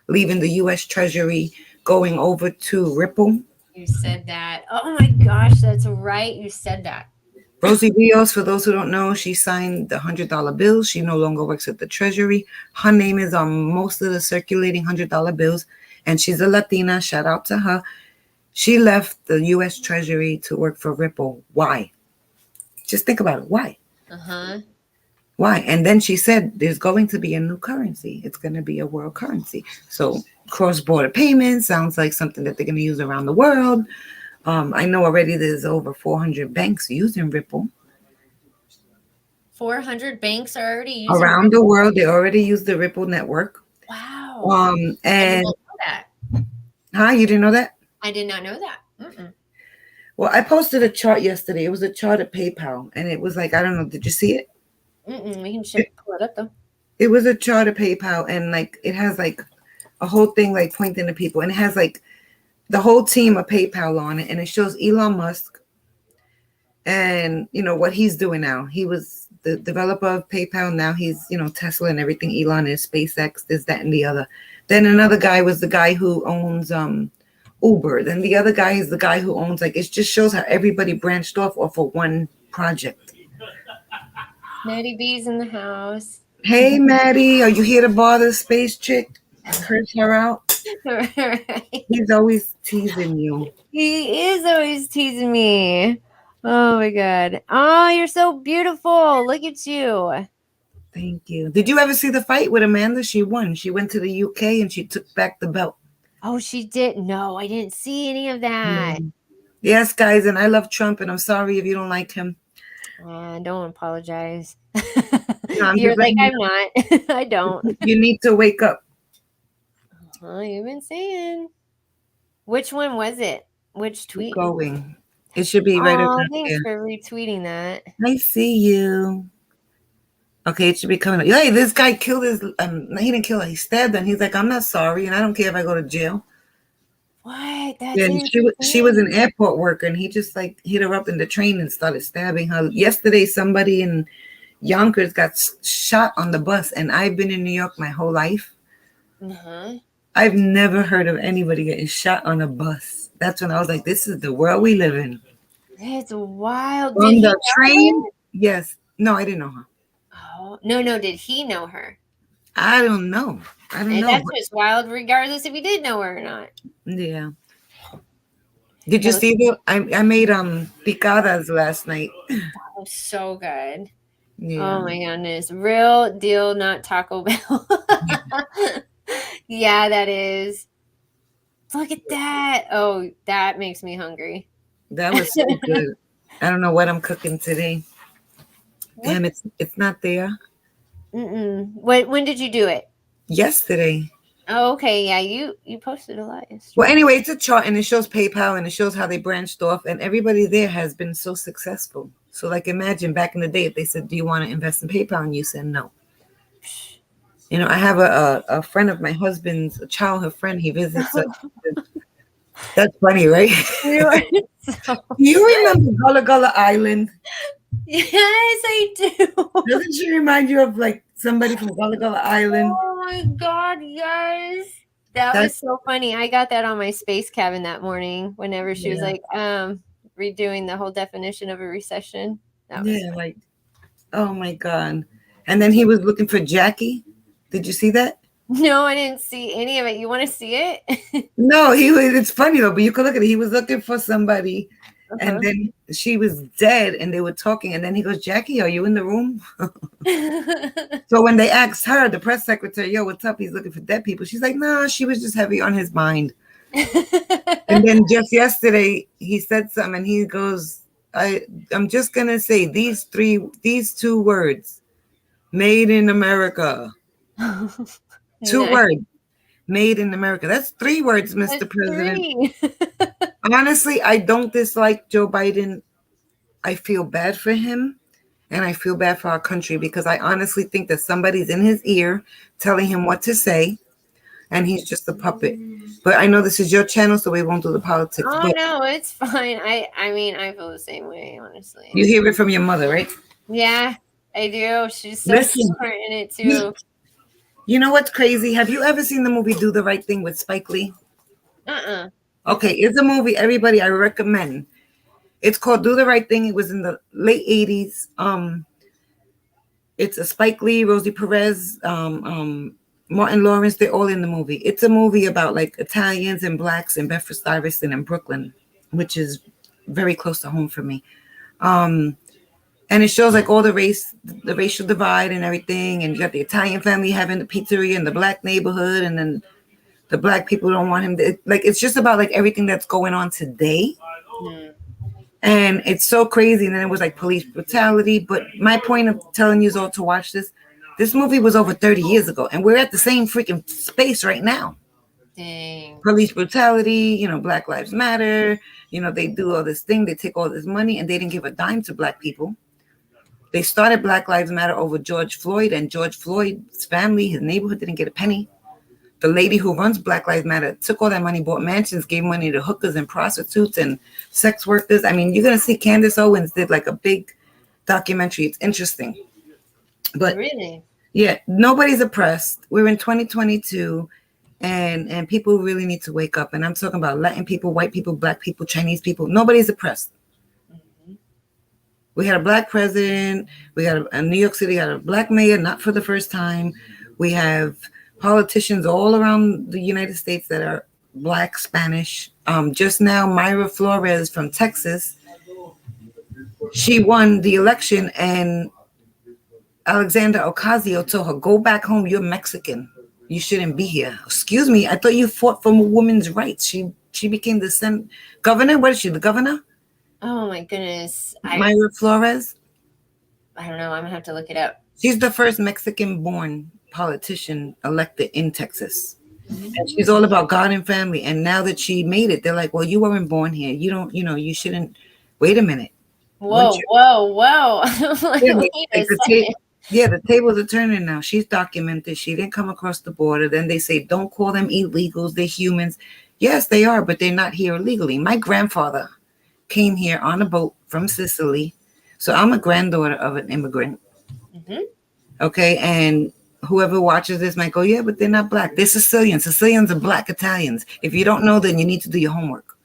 leaving the U.S. Treasury, going over to Ripple. You said that. Oh my gosh, that's right. You said that. Rosie Rios, for those who don't know, she signed the $100 bills. She no longer works at the Treasury. Her name is on most of the circulating $100 bills, and she's a Latina. Shout out to her. She left the U.S. Treasury to work for Ripple. Why? Just think about it. Why? Why? And then she said there's going to be a new currency. It's going to be a world currency. So cross-border payments sounds like something that they're going to use around the world. I know already there's over 400 banks using Ripple. 400 banks are already using around the world. They already use the Ripple network. Wow. And I didn't know that. You didn't know that? I did not know that. Mm-mm. Well, I posted a chart yesterday. It was a chart of PayPal, and it was like, I don't know. Did you see it? We can pull it up though. It was a chart of PayPal, and like it has like a whole thing like pointing to people, and it has like the whole team of PayPal on it, and it shows Elon Musk and what he's doing now. He was the developer of PayPal. Now he's Tesla and everything. Elon is SpaceX, this, that, and the other. Then another guy was the guy who owns Uber. Then the other guy is the guy who owns, like, it just shows how everybody branched off of one project. Maddie B's in the house. Hey, Maddie, are you here to bother Space Chick? Curse her out. Right. He's always teasing you. He is always teasing me. Oh my God. Oh, you're so beautiful. Look at you. Thank you. Did you ever see the fight with Amanda? She won. She went to the UK and she took back the belt. Oh, she did. No, I didn't see any of that. Yes, guys, and I love Trump, and I'm sorry if you don't like him. Don't apologize. No, I'm You're just like, letting I'm not. I don't. you need to wake up. Oh, you've been saying. Which one was it? Which Keep tweet? going. It should be right Oh, around thanks here. for retweeting that. I see you. Okay, it should be coming up. Hey, this guy killed his. He didn't kill her. He stabbed her. And he's like, I'm not sorry, and I don't care if I go to jail. What? That's And she was an airport worker, and he just like hit her up in the train and started stabbing her. Yesterday, somebody in Yonkers got shot on the bus, and I've been in New York my whole life. Uh-huh. I've never heard of anybody getting shot on a bus. That's when I was like, this is the world we live in. That's wild. On the train? Yes. No, I didn't know her. Oh, no. Did he know her? I don't know. That's just wild, regardless if he did know her or not. Yeah. Did you see the? I made picadas last night. That was so good. Yeah. Oh my goodness. Real deal, not Taco Bell. Yeah, that is. Look at that. Oh, that makes me hungry. That was so good. I don't know what I'm cooking today. Damn, it's not there. When did you do it? Yesterday. Oh, okay. Yeah, you posted a lot yesterday. Well, anyway, it's a chart and it shows PayPal and it shows how they branched off, and everybody there has been so successful. So, like, imagine back in the day if they said, "Do you want to invest in PayPal?" and you said no. You know, I have a friend of my husband's, a childhood friend. He visits. That's funny, right? You remember Gullah Gullah Island? Yes, I do. Doesn't she remind you of like somebody from Gullah Gullah Island? Oh my God, yes. That was so funny. I got that on my space cabin that morning whenever she was like redoing the whole definition of a recession. That was funny. Like, oh my God. And then he was looking for Jackie. Did you see that? No, I didn't see any of it. You want to see it? No, it's funny though, but you could look at it. He was looking for somebody. And then she was dead and they were talking. And then he goes, Jackie, are you in the room? So when they asked her, the press secretary, yo, what's up? He's looking for dead people. She's like, no, she was just heavy on his mind. And then just yesterday, he said something and he goes, I'm just going to say these two words, made in America. 2 words. Made in America. That's 3 words, Mr. President. Honestly, I don't dislike Joe Biden. I feel bad for him and I feel bad for our country because I honestly think that somebody's in his ear telling him what to say and he's just a puppet. But I know this is your channel, so we won't do the politics. Oh, but no, it's fine. I mean, I feel the same way, honestly. You hear it from your mother, right? Yeah, I do. She's so smart in it, too. You know what's crazy? Have you ever seen the movie Do the Right Thing with Spike Lee? Okay, it's a movie, everybody, I recommend. It's called Do the Right Thing. It was in the late 80s. It's a Spike Lee, Rosie Perez, Martin Lawrence. They're all in the movie. It's a movie about like Italians and blacks in Bedford-Stuyvesant and Brooklyn, which is very close to home for me. And it shows like all the racial divide and everything. And you got the Italian family having the pizzeria in the black neighborhood, and then the black people don't want him to, like, it's just about like everything that's going on today. And it's so crazy. And then it was like police brutality. But my point of telling you all to watch this movie was over 30 years ago. And we're at the same freaking space right now. Dang. Police brutality, you know, Black Lives Matter. You know, they do all this thing. They take all this money and they didn't give a dime to black people. They started Black Lives Matter over George Floyd, and George Floyd's family, his neighborhood, didn't get a penny. The lady who runs Black Lives Matter took all that money, bought mansions, gave money to hookers and prostitutes and sex workers. I mean, you're going to see Candace Owens did like a big documentary. It's interesting. But really, yeah, nobody's oppressed. We're in 2022 and people really need to wake up. And I'm talking about Latin people, white people, black people, Chinese people. Nobody's oppressed. We had a black president. We got a New York City, got a black mayor, not for the first time. We have politicians all around the United States that are black, Spanish. Just now, Mayra Flores from Texas she won the election, and Alexander Ocasio told her, "Go back home. You're Mexican. You shouldn't be here." Excuse me. I thought you fought for women's rights. She became the governor. What is she? The governor? Oh my goodness. Myra Flores. I don't know. I'm gonna have to look it up. She's the first Mexican-born politician elected in Texas. And she's all about God and family. And now that she made it, they're like, well, you weren't born here. You don't, you shouldn't. Wait a minute. Whoa. Like, the tables are turning now. She's documented. She didn't come across the border. Then they say, don't call them illegals. They're humans. Yes, they are, but they're not here illegally. My grandfather came here on a boat from Sicily. So I'm a granddaughter of an immigrant. Mm-hmm. Okay. And whoever watches this might go, yeah, but they're not black. They're Sicilians. Sicilians are black Italians. If you don't know, then you need to do your homework.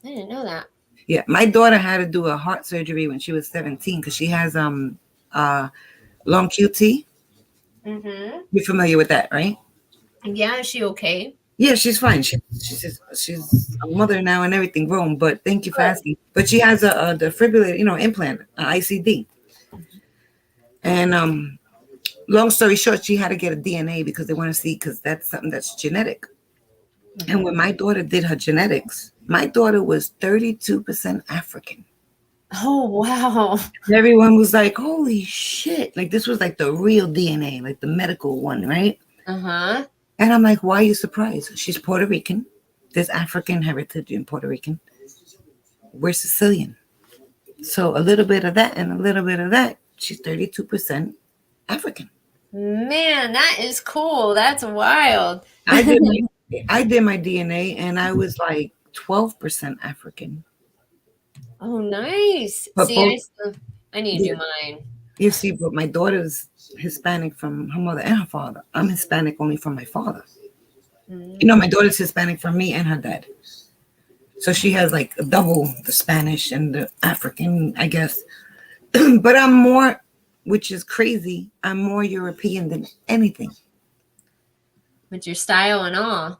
I didn't know that. Yeah. My daughter had to do a heart surgery when she was 17 because she has long QT. Mm-hmm. You're familiar with that, right? Yeah. Is she okay? Yeah, she's fine. She's a mother now and everything grown, but thank you for asking. But she has a defibrillator, implant, an ICD. And long story short, she had to get a DNA because they want to see, because that's something that's genetic. Mm-hmm. And when my daughter did her genetics, my daughter was 32% African. Oh, wow. And everyone was like, holy shit. Like, this was like the real DNA, like the medical one, right? Uh-huh. And I'm like, why are you surprised? She's Puerto Rican. There's African heritage in Puerto Rican. We're Sicilian. So a little bit of that and a little bit of that. She's 32% African. Man, that is cool. That's wild. I did my DNA and I was like 12% African. Oh, nice. But see, I need to do mine. You see, but my daughter's Hispanic from her mother and her father. I'm Hispanic only from my father. Mm-hmm. My daughter's Hispanic from me and her dad. So she has like double the Spanish and the African, I guess. But I'm more, which is crazy, I'm more European than anything. With your style and all.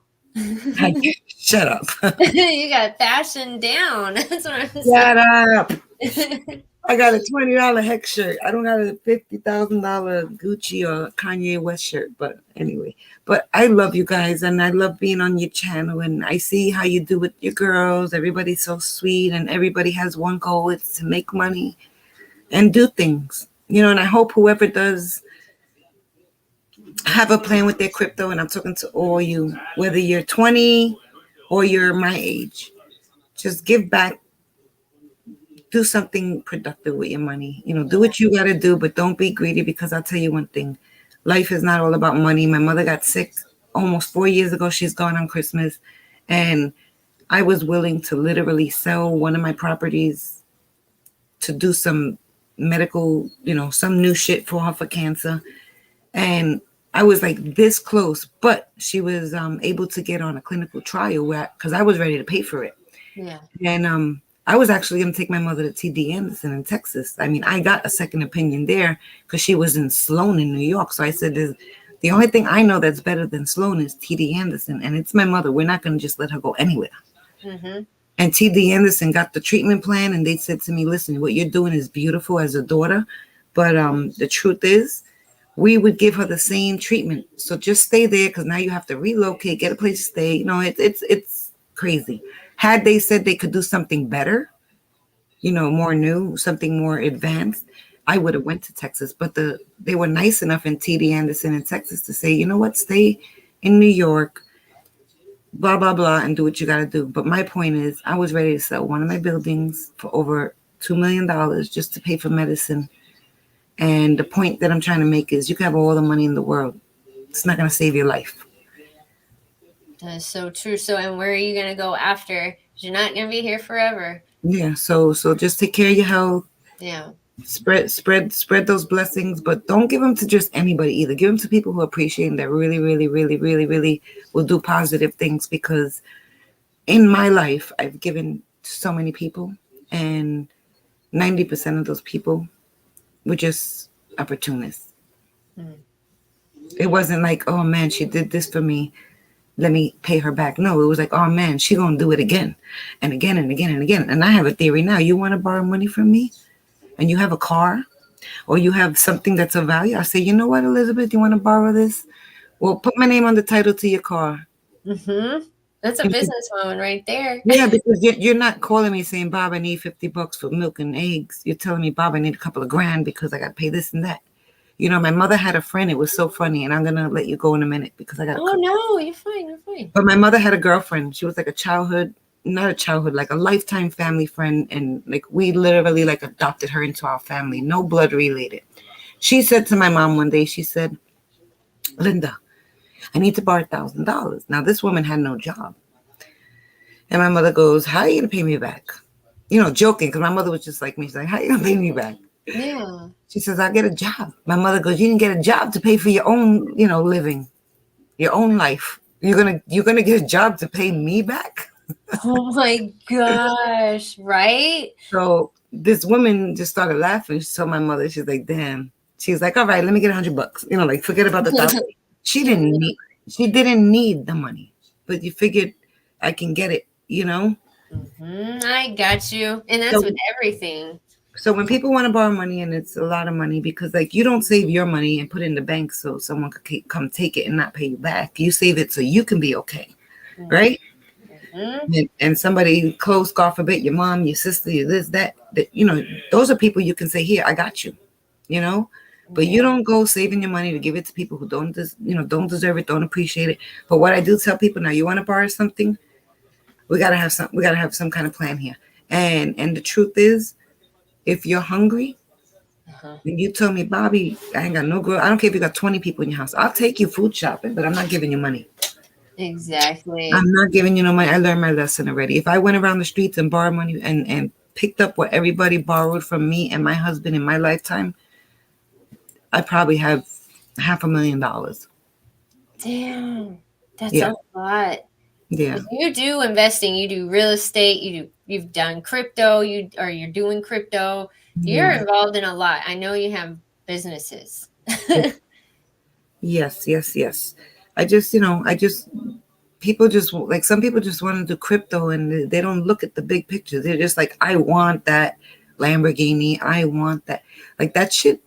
Shut up. You got fashion down. That's what I'm saying. Shut up. I got a $20 Hex shirt. I don't got a $50,000 Gucci or Kanye West shirt. But anyway, but I love you guys and I love being on your channel and I see how you do with your girls. Everybody's so sweet and everybody has one goal. It's to make money and do things, and I hope whoever does have a plan with their crypto, and I'm talking to all you, whether you're 20 or you're my age, just give back. Do something productive with your money. Do what you got to do, but don't be greedy because I'll tell you one thing. Life is not all about money. My mother got sick almost 4 years ago. She's gone on Christmas. And I was willing to literally sell one of my properties to do some medical, some new shit for her for cancer. And I was like this close, but she was able to get on a clinical trial because I was ready to pay for it. Yeah. And I was actually going to take my mother to TD Anderson in Texas. I mean, I got a second opinion there because she was in Sloan in New York. So I said, the only thing I know that's better than Sloan is TD Anderson. And it's my mother. We're not going to just let her go anywhere. Mm-hmm. And TD Anderson got the treatment plan. And they said to me, listen, what you're doing is beautiful as a daughter. But the truth is, we would give her the same treatment. So just stay there because now you have to relocate, get a place to stay. It's crazy. Had they said they could do something better, more new, something more advanced, I would have went to Texas. But they were nice enough in TD Anderson in Texas to say, you know what, stay in New York, blah, blah, blah, and do what you got to do. But my point is, I was ready to sell one of my buildings for over $2 million just to pay for medicine. And the point that I'm trying to make is you can have all the money in the world. It's not going to save your life. That is so true. So, and where are you going to go after? You're not going to be here forever. Yeah. So just take care of your health. Yeah. Spread those blessings, but don't give them to just anybody either. Give them to people who appreciate them, that really, really, really, really, really will do positive things. Because in my life, I've given to so many people, and 90% of those people were just opportunists. Mm. It wasn't like, oh man, she did this for me. let me pay her back. No, it was like, oh man, she gonna do it again and again and again and again. And I have a theory now. You want to borrow money from me and you have a car or you have something that's of value. I say, you know what, Elizabeth, you want to borrow this? Well, put my name on the title to your car. Mm-hmm. That's a businesswoman right there. Yeah, because you're not calling me saying, Bob, I need $50 for milk and eggs. You're telling me, Bob, I need a couple of grand because I got to pay this and that. You know, my mother had a friend. It was so funny. And I'm going to let you go in a minute because I got to. Oh, no, you're fine. You're fine. But my mother had a girlfriend. She was like not a childhood, like a lifetime family friend. And like we literally like adopted her into our family. No blood related. She said to my mom one day, she said, Linda, I need to borrow $1,000. Now, this woman had no job. And my mother goes, how are you going to pay me back? You know, joking, because my mother was just like me. She's like, how are you going to pay me back? Yeah. She says, I'll get a job. My mother goes, you didn't get a job to pay for your own, you know, living, your own life. You're gonna get a job to pay me back? Oh my gosh, right? So this woman just started laughing. She told my mother, she's like, damn. She's like, all right, let me get $100. You know, like forget about the $1,000. She didn't need the money, but you figured I can get it, you know? Mm-hmm, I got you. And that's with everything. So when people want to borrow money, and it's a lot of money, because like you don't save your money and put it in the bank so someone could come take it and not pay you back. You save it so you can be okay, right? Mm-hmm. And somebody close, God forbid, your mom, your sister, your this, that, you know, those are people you can say, here, I got you, you know. But you don't go saving your money to give it to people who don't deserve it, don't appreciate it. But what I do tell people now, you want to borrow something, we gotta have some kind of plan here. And the truth is, if you're hungry, and you tell me, Bobby, I ain't got no girl. I don't care if you got 20 people in your house. I'll take you food shopping, but I'm not giving you money. Exactly. I'm not giving you no money. I learned my lesson already. If I went around the streets and borrowed money and picked up what everybody borrowed from me and my husband in my lifetime, I probably have $500,000. Damn, that's a lot. Yeah. You do investing. You do real estate. You've done crypto. You're doing crypto. You're involved in a lot. I know you have businesses. Yes. People just like, some people just want to do crypto and they don't look at the big picture. They're just like, I want that Lamborghini. I want that. Like that shit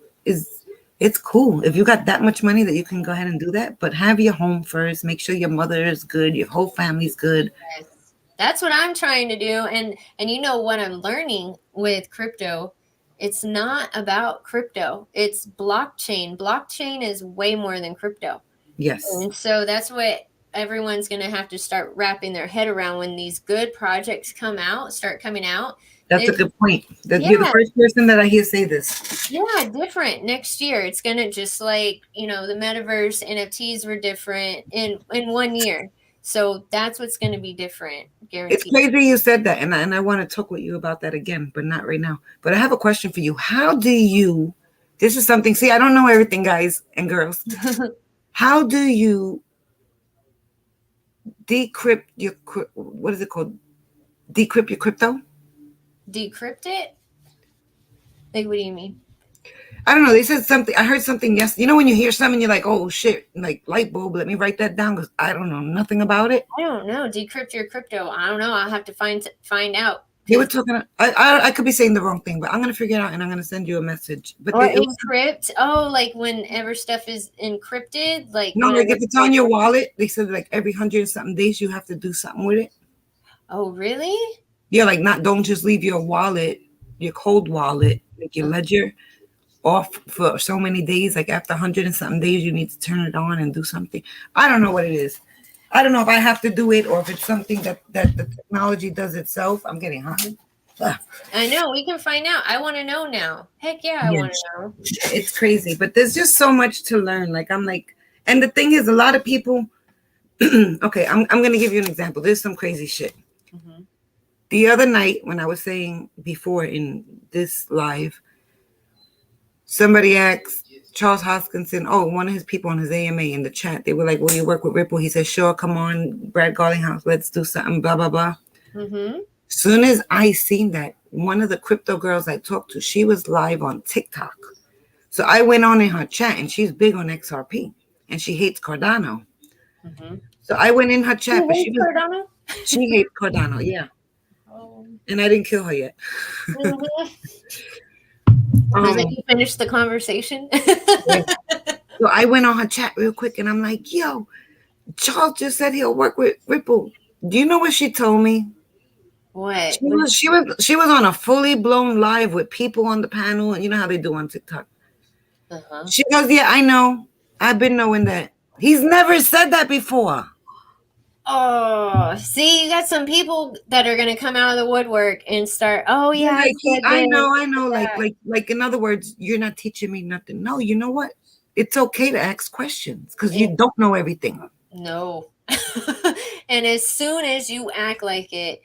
it's cool. If you got that much money that you can go ahead and do that, but have your home first. Make sure your mother is good. Your whole family's good. Yes. That's what I'm trying to do. And you know what I'm learning with crypto, it's not about crypto. It's blockchain. Blockchain is way more than crypto. Yes. And so that's what everyone's going to have to start wrapping their head around when these good projects start coming out. That's a good point. You're the first person that I hear say this. Yeah, different next year. It's going to just like, you know, the metaverse NFTs were different in 1 year. So that's what's going to be different. Guaranteed. It's crazy you said that. And I want to talk with you about that again, but not right now. But I have a question for you. This is something, see, I don't know everything, guys and girls. How do you decrypt your, what is it called? Decrypt your crypto? Decrypt it? Like, what do you mean? I don't know. They said something. I heard something yesterday. You know, when you hear something, you're like, oh shit, like light bulb. Let me write that down because I don't know nothing about it. I don't know. Decrypt your crypto. I don't know. I'll have to find out. They were talking. I could be saying the wrong thing, but I'm gonna figure it out and I'm gonna send you a message. But encrypt. Oh, like whenever stuff is encrypted, like no, like if it's on your wallet, they said like every 100-something days you have to do something with it. Oh, really? Yeah, like don't just leave your wallet, your cold wallet, like your ledger, off for so many days. Like after 100-something days, you need to turn it on and do something. I don't know what it is. I don't know if I have to do it or if it's something that the technology does itself. I'm getting hot. I know. We can find out. I want to know now. Heck yeah, I want to know. It's crazy, but there's just so much to learn. Like I'm like, and the thing is, a lot of people. Okay, I'm gonna give you an example. There's some crazy shit. Mm-hmm. The other night, when I was saying before in this live, somebody asked Charles Hoskinson, one of his people on his AMA in the chat, they were like, will you work with Ripple? He said, sure, come on, Brad Garlinghouse, let's do something, blah, blah, blah. Mm-hmm. Soon as I seen that, one of the crypto girls I talked to, she was live on TikTok. So I went on in her chat, and she's big on XRP, and she hates Cardano. Mm-hmm. So I went in her chat, but Cardano? she hates Cardano, yeah. Oh. And I didn't kill her yet. Mhm. Was it you finished the conversation? Yeah. So I went on her chat real quick, and I'm like, yo, Charles just said he'll work with Ripple. Do you know what she told me? What? She was on a fully blown live with people on the panel, and you know how they do on TikTok. Uh-huh. She goes, yeah, I know. I've been knowing that. He's never said that before. Oh, see, you got some people that are gonna come out of the woodwork and start. Oh yeah, Like I know. that." Like in other words, you're not teaching me nothing. No, you know what? It's okay to ask questions because you don't know everything. No. And as soon as you act like it,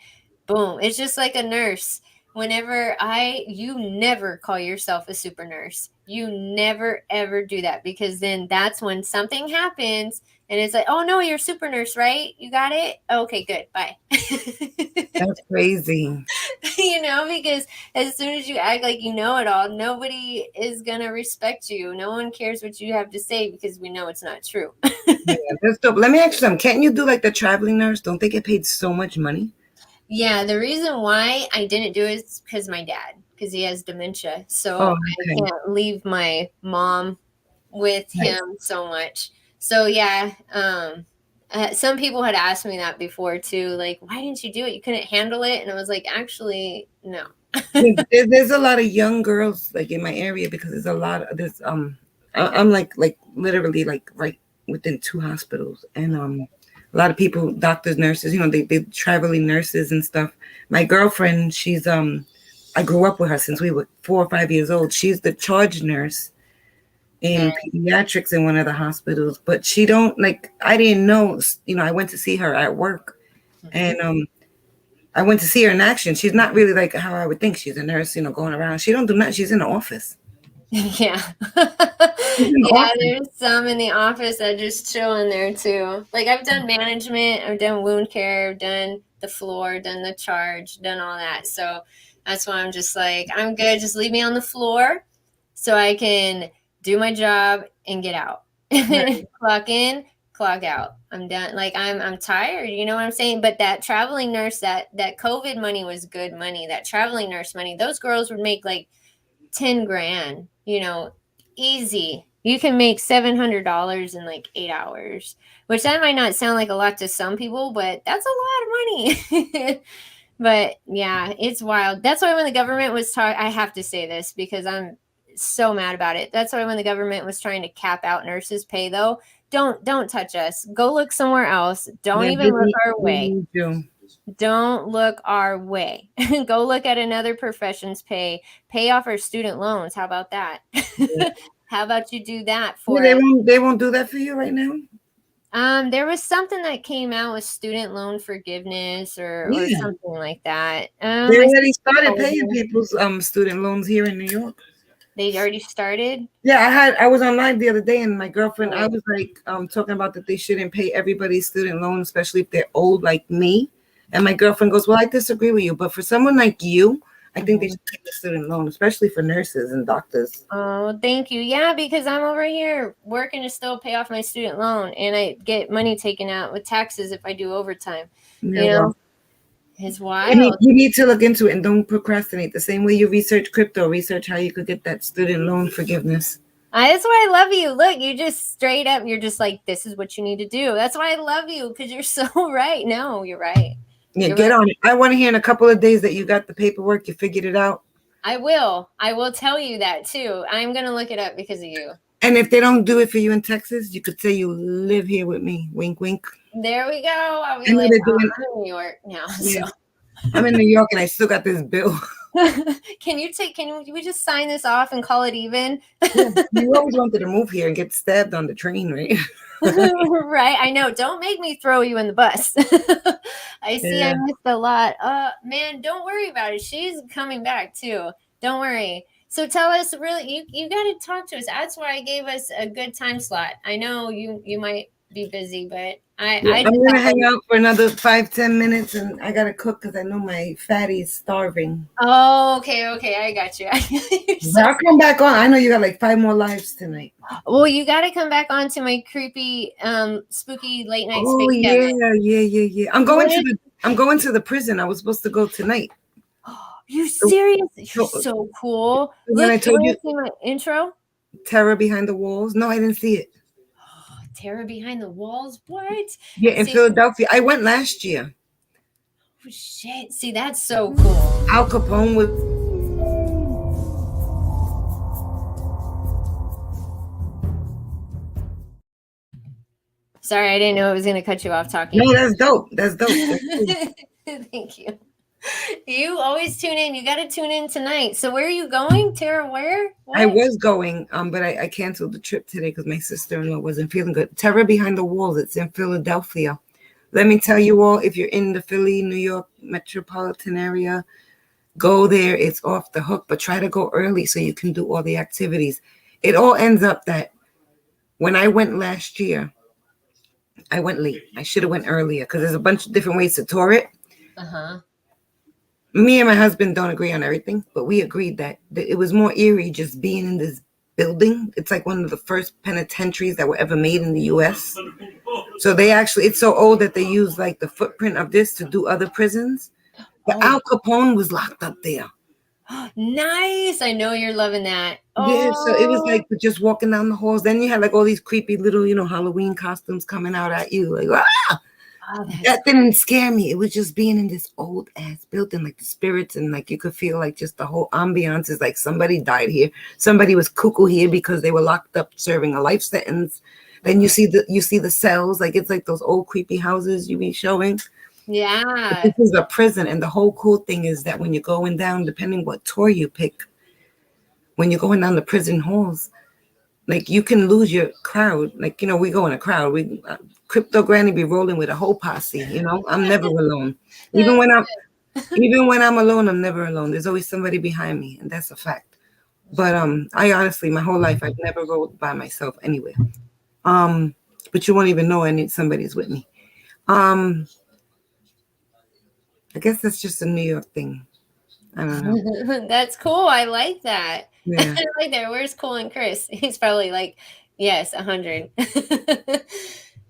boom, it's just like a nurse. You never call yourself a super nurse. You never ever do that, because then that's when something happens and it's like, oh no, you're a super nurse, right? You got it? Okay, good. Bye. That's crazy. Because as soon as you act like you know it all, nobody is going to respect you. No one cares what you have to say because we know it's not true. Yeah, that's dope. Let me ask you something. Can't you do like the traveling nurse? Don't they get paid so much money? Yeah, the reason why I didn't do it is because my dad, because he has dementia. So Oh, I okay. can't leave my mom with Right. him so much. So yeah, some people had asked me that before too, like, why didn't you do it? You couldn't handle it? And I was like, actually, no. There's a lot of young girls like in my area because I'm like literally like right within 2 hospitals, and a lot of people, doctors, nurses, they traveling nurses and stuff. My girlfriend, she's I grew up with her since we were 4 or 5 years old. She's the charge nurse in pediatrics in one of the hospitals, but she don't like, I didn't know, I went to see her at work, and I went to see her in action. She's not really like how I would think. She's a nurse, going around. She don't do nothing. She's in the office. Yeah. She's in the Yeah, office. there's some in the office that just chill in there too. Like, I've done management, I've done wound care, I've done the floor, done the charge, done all that. So that's why I'm just like, I'm good. Just leave me on the floor so I can do my job and get out. Right. Clock in, clock out. I'm done. Like, I'm tired, you know what I'm saying? But that traveling nurse, that COVID money was good money. That traveling nurse money, those girls would make like 10 grand, easy. You can make $700 in like 8 hours, which that might not sound like a lot to some people, but that's a lot of money. But yeah, it's wild. That's why when the government was I have to say this because I'm so mad about it. That's why when the government was trying to cap out nurses' pay, though, don't touch us. Go look somewhere else. Don't even look our way. Don't look our way. Go look at another profession's pay off our student loans. How about that? Yeah. How about you do that for us? They won't do that for you right now? There was something that came out with student loan forgiveness or something like that. They already started paying people's student loans here in New York. They already started? Yeah, I was on live the other day, and my girlfriend, I was like talking about that they shouldn't pay everybody's student loan, especially if they're old like me. And my girlfriend goes, well, I disagree with you, but for someone like you, I think they should take the student loan, especially for nurses and doctors. Oh, thank you. Yeah, because I'm over here working to still pay off my student loan, and I get money taken out with taxes if I do overtime. Yeah, it's wild. You need to look into it and don't procrastinate. The same way you research crypto, research how you could get that student loan forgiveness. That's why I love you. Look, you just straight up, you're just like, this is what you need to do. That's why I love you, because you're so right. No, you're right. Yeah, get on it. I want to hear in a couple of days that you got the paperwork, you figured it out. I will tell you that too. I'm going to look it up because of you. And if they don't do it for you in Texas, you could say you live here with me. Wink, wink. There we go. I'll be like, I'm in New York now. Yeah. So. I'm in New York and I still got this bill. Can we just sign this off and call it even? Yeah, you always wanted to move here and get stabbed on the train, right? Right. I know. Don't make me throw you in the bus. I see. I missed a lot. Man, don't worry about it. She's coming back too. Don't worry. So tell us, really, you got to talk to us. That's why I gave us a good time slot. I know you might be busy, but I I'm just gonna have hang out for another 5-10 minutes, and I gotta cook because I know my fatty is starving. Oh, okay, I got you. You're But so I'll come back on. I know you got like 5 more lives tonight. well. You got to come back on to my creepy, spooky late night Oh space yeah, cabinet. yeah. I'm going to the prison. I was supposed to go tonight. You So, serious? You're so so cool. when Look, I you told you want to see my intro? Terror Behind the Walls, no, I didn't see it. Terror behind the walls. What? Yeah, in See, Philadelphia. I went last year. oh, shit. See, that's so cool. Al Capone was. Sorry, I didn't know it was going to cut you off talking. No, that's dope. That's dope. That's cool. Thank you. You always tune in. You got to tune in tonight. So where are you going, Tara? Where? What? I was going, but I canceled the trip today because my sister-in-law wasn't feeling good. Terror Behind the Walls. It's in Philadelphia. Let me tell you all, if you're in the Philly, New York metropolitan area, go there. It's off the hook, but try to go early so you can do all the activities. It all ends up that when I went last year, I went late. I should have went earlier because there's a bunch of different ways to tour it. Uh-huh. Me and my husband don't agree on everything, but we agreed that it was more eerie just being in this building. It's like one of the first penitentiaries that were ever made in the U.S. So they actually, it's so old that they use like the footprint of this to do other prisons. But Oh. Al Capone was locked up there. Nice. I know you're loving that. Yeah, so it was Oh. like just walking down the halls. Then you had like all these creepy little, Halloween costumes coming out at you. Like, ah! Oh, That didn't scare me. It was just being in this old ass building, like the spirits, and like you could feel like just the whole ambiance is like somebody died here. Somebody was cuckoo here because they were locked up serving a life sentence. Then you see the cells, like it's like those old creepy houses you be showing. yeah. This is a prison, and the whole cool thing is that when you're going down, depending what tour you pick, when you're going down the prison halls, like you can lose your crowd. Like, we go in a crowd. We CryptoGranny be rolling with a whole posse. I'm never alone. Even when I'm alone, I'm never alone. There's always somebody behind me, and that's a fact. But I honestly, my whole life, I've never rolled by myself anywhere. But you won't even know somebody's with me. I guess that's just a New York thing. I don't know. That's cool. I like that. Yeah. I like that. Where's Cole and Chris? He's probably like, yes, 100.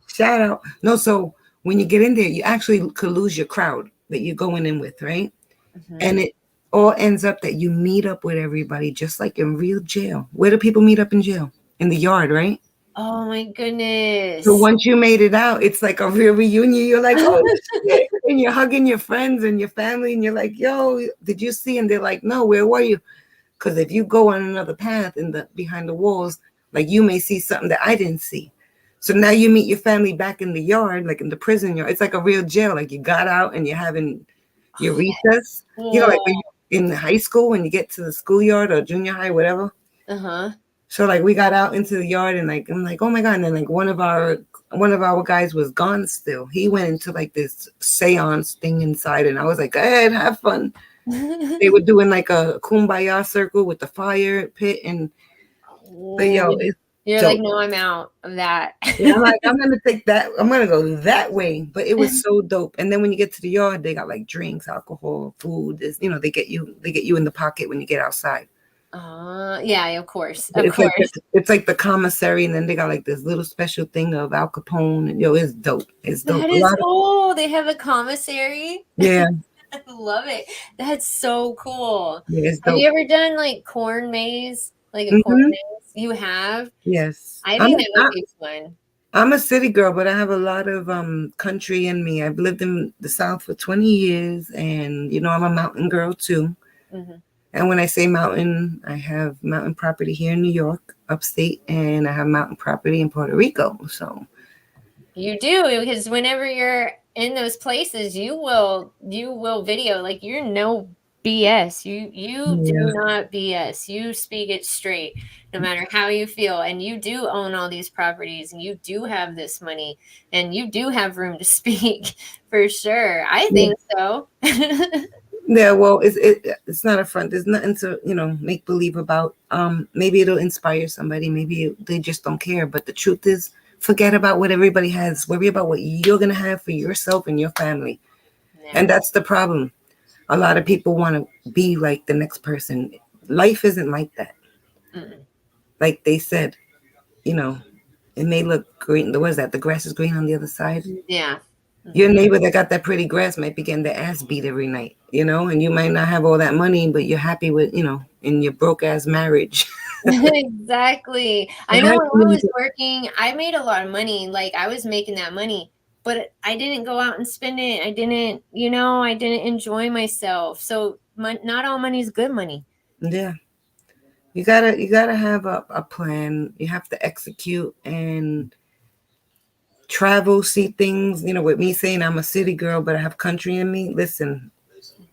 Shout out. No, so when you get in there, you actually could lose your crowd that you're going in with, right? Mm-hmm. And it all ends up that you meet up with everybody just like in real jail. Where do people meet up in jail? In the yard, right? Oh my goodness. So once you made it out, it's like a real reunion. You're like, oh shit. And you're hugging your friends and your family, and you're like, yo, did you see? And they're like, no, where were you? Because if you go on another path behind the walls, like you may see something that I didn't see. So now you meet your family back in the yard, like in the prison yard. It's like a real jail. Like you got out and you're having your recess. Cool. Like in high school when you get to the schoolyard or junior high, whatever. Uh-huh. So like we got out into the yard and like I'm like, oh my God. And then like one of our guys was gone still. He went into like this seance thing inside, and I was like, go ahead, have fun. They were doing like a kumbaya circle with the fire pit, and but yo, you're like, no, I'm out of that. Yeah, I'm like, I'm gonna take that. I'm gonna go that way. But it was so dope. And then when you get to the yard, they got like drinks, alcohol, food. They get you in the pocket when you get outside. Yeah, of course. It's like the commissary, and then they got like this little special thing of Al Capone. And it's dope. It's dope. That is cool. They have a commissary. Yeah. I love it. That's so cool. Yeah, it's have dope. you ever done like corn maze? Like a corn maze? You have? Yes. I think that would be fun. I'm a city girl, but I have a lot of country in me. I've lived in the South for 20 years, and I'm a mountain girl too. Mm-hmm. And when I say mountain, I have mountain property here in New York, upstate, and I have mountain property in Puerto Rico. So you do, because whenever you're in those places, you will video, like you're no BS. You do not BS. You speak it straight, no matter how you feel. And you do own all these properties, and you do have this money, and you do have room to speak for sure. I think so. Yeah, well, it's not a front. There's nothing to make believe about. Maybe it'll inspire somebody. Maybe they just don't care. But the truth is, Forget about what everybody has. Worry about what you're going to have for yourself and your family. Yeah. And that's the problem. A lot of people want to be like the next person. Life isn't like that. Mm-mm. Like they said, you know, it may look green. What is that? The grass is green on the other side. Yeah. Your neighbor that got that pretty grass might be getting their ass beat every night, and you might not have all that money, but you're happy with, in your broke ass marriage. Exactly. I know when I was working, I made a lot of money. Like I was making that money, but I didn't go out and spend it. I didn't, I didn't enjoy myself. So not all money is good money. Yeah. You gotta have a plan. You have to execute and travel, see things. With me saying I'm a city girl, but I have country in me. Listen,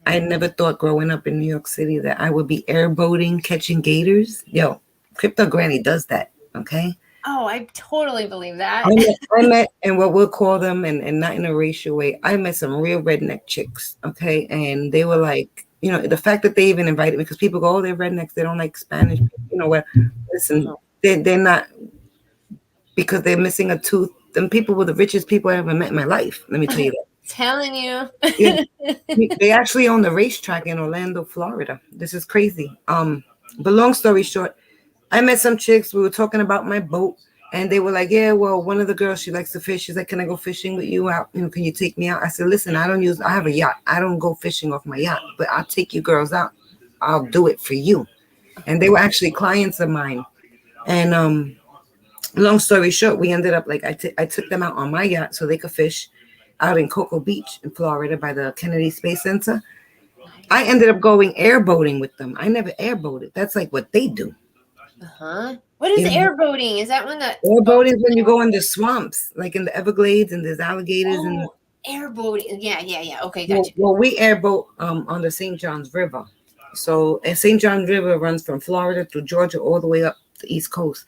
I never thought growing up in New York City that I would be airboating, catching gators. Yo, CryptoGranny does that. Okay. Oh, I totally believe that. I met, and what we'll call them, and not in a racial way, I met some real redneck chicks, okay? And they were like, the fact that they even invited me, because people go, oh, they're rednecks, they don't like Spanish. You know what? Listen, they're not, because they're missing a tooth. Them people were the richest people I ever met in my life. Let me tell you that. Telling you. Yeah. They actually own the racetrack in Orlando, Florida. This is crazy. But long story short, I met some chicks. We were talking about my boat, and they were like, "Yeah, well, one of the girls, she likes to fish. She's like, can I go fishing with you out? Can you take me out?" I said, "Listen, I have a yacht. I don't go fishing off my yacht, but I'll take you girls out. I'll do it for you." And they were actually clients of mine. And long story short, we ended up like I took them out on my yacht so they could fish out in Cocoa Beach in Florida by the Kennedy Space Center. I ended up going airboating with them. I never airboated. That's like what they do. What is airboating? Is that one that airboating is when you go in the swamps, like in the Everglades, and there's alligators and airboating? Yeah. Okay, gotcha. Well, we airboat on the St. Johns River. So, and St. Johns River runs from Florida through Georgia all the way up the East Coast.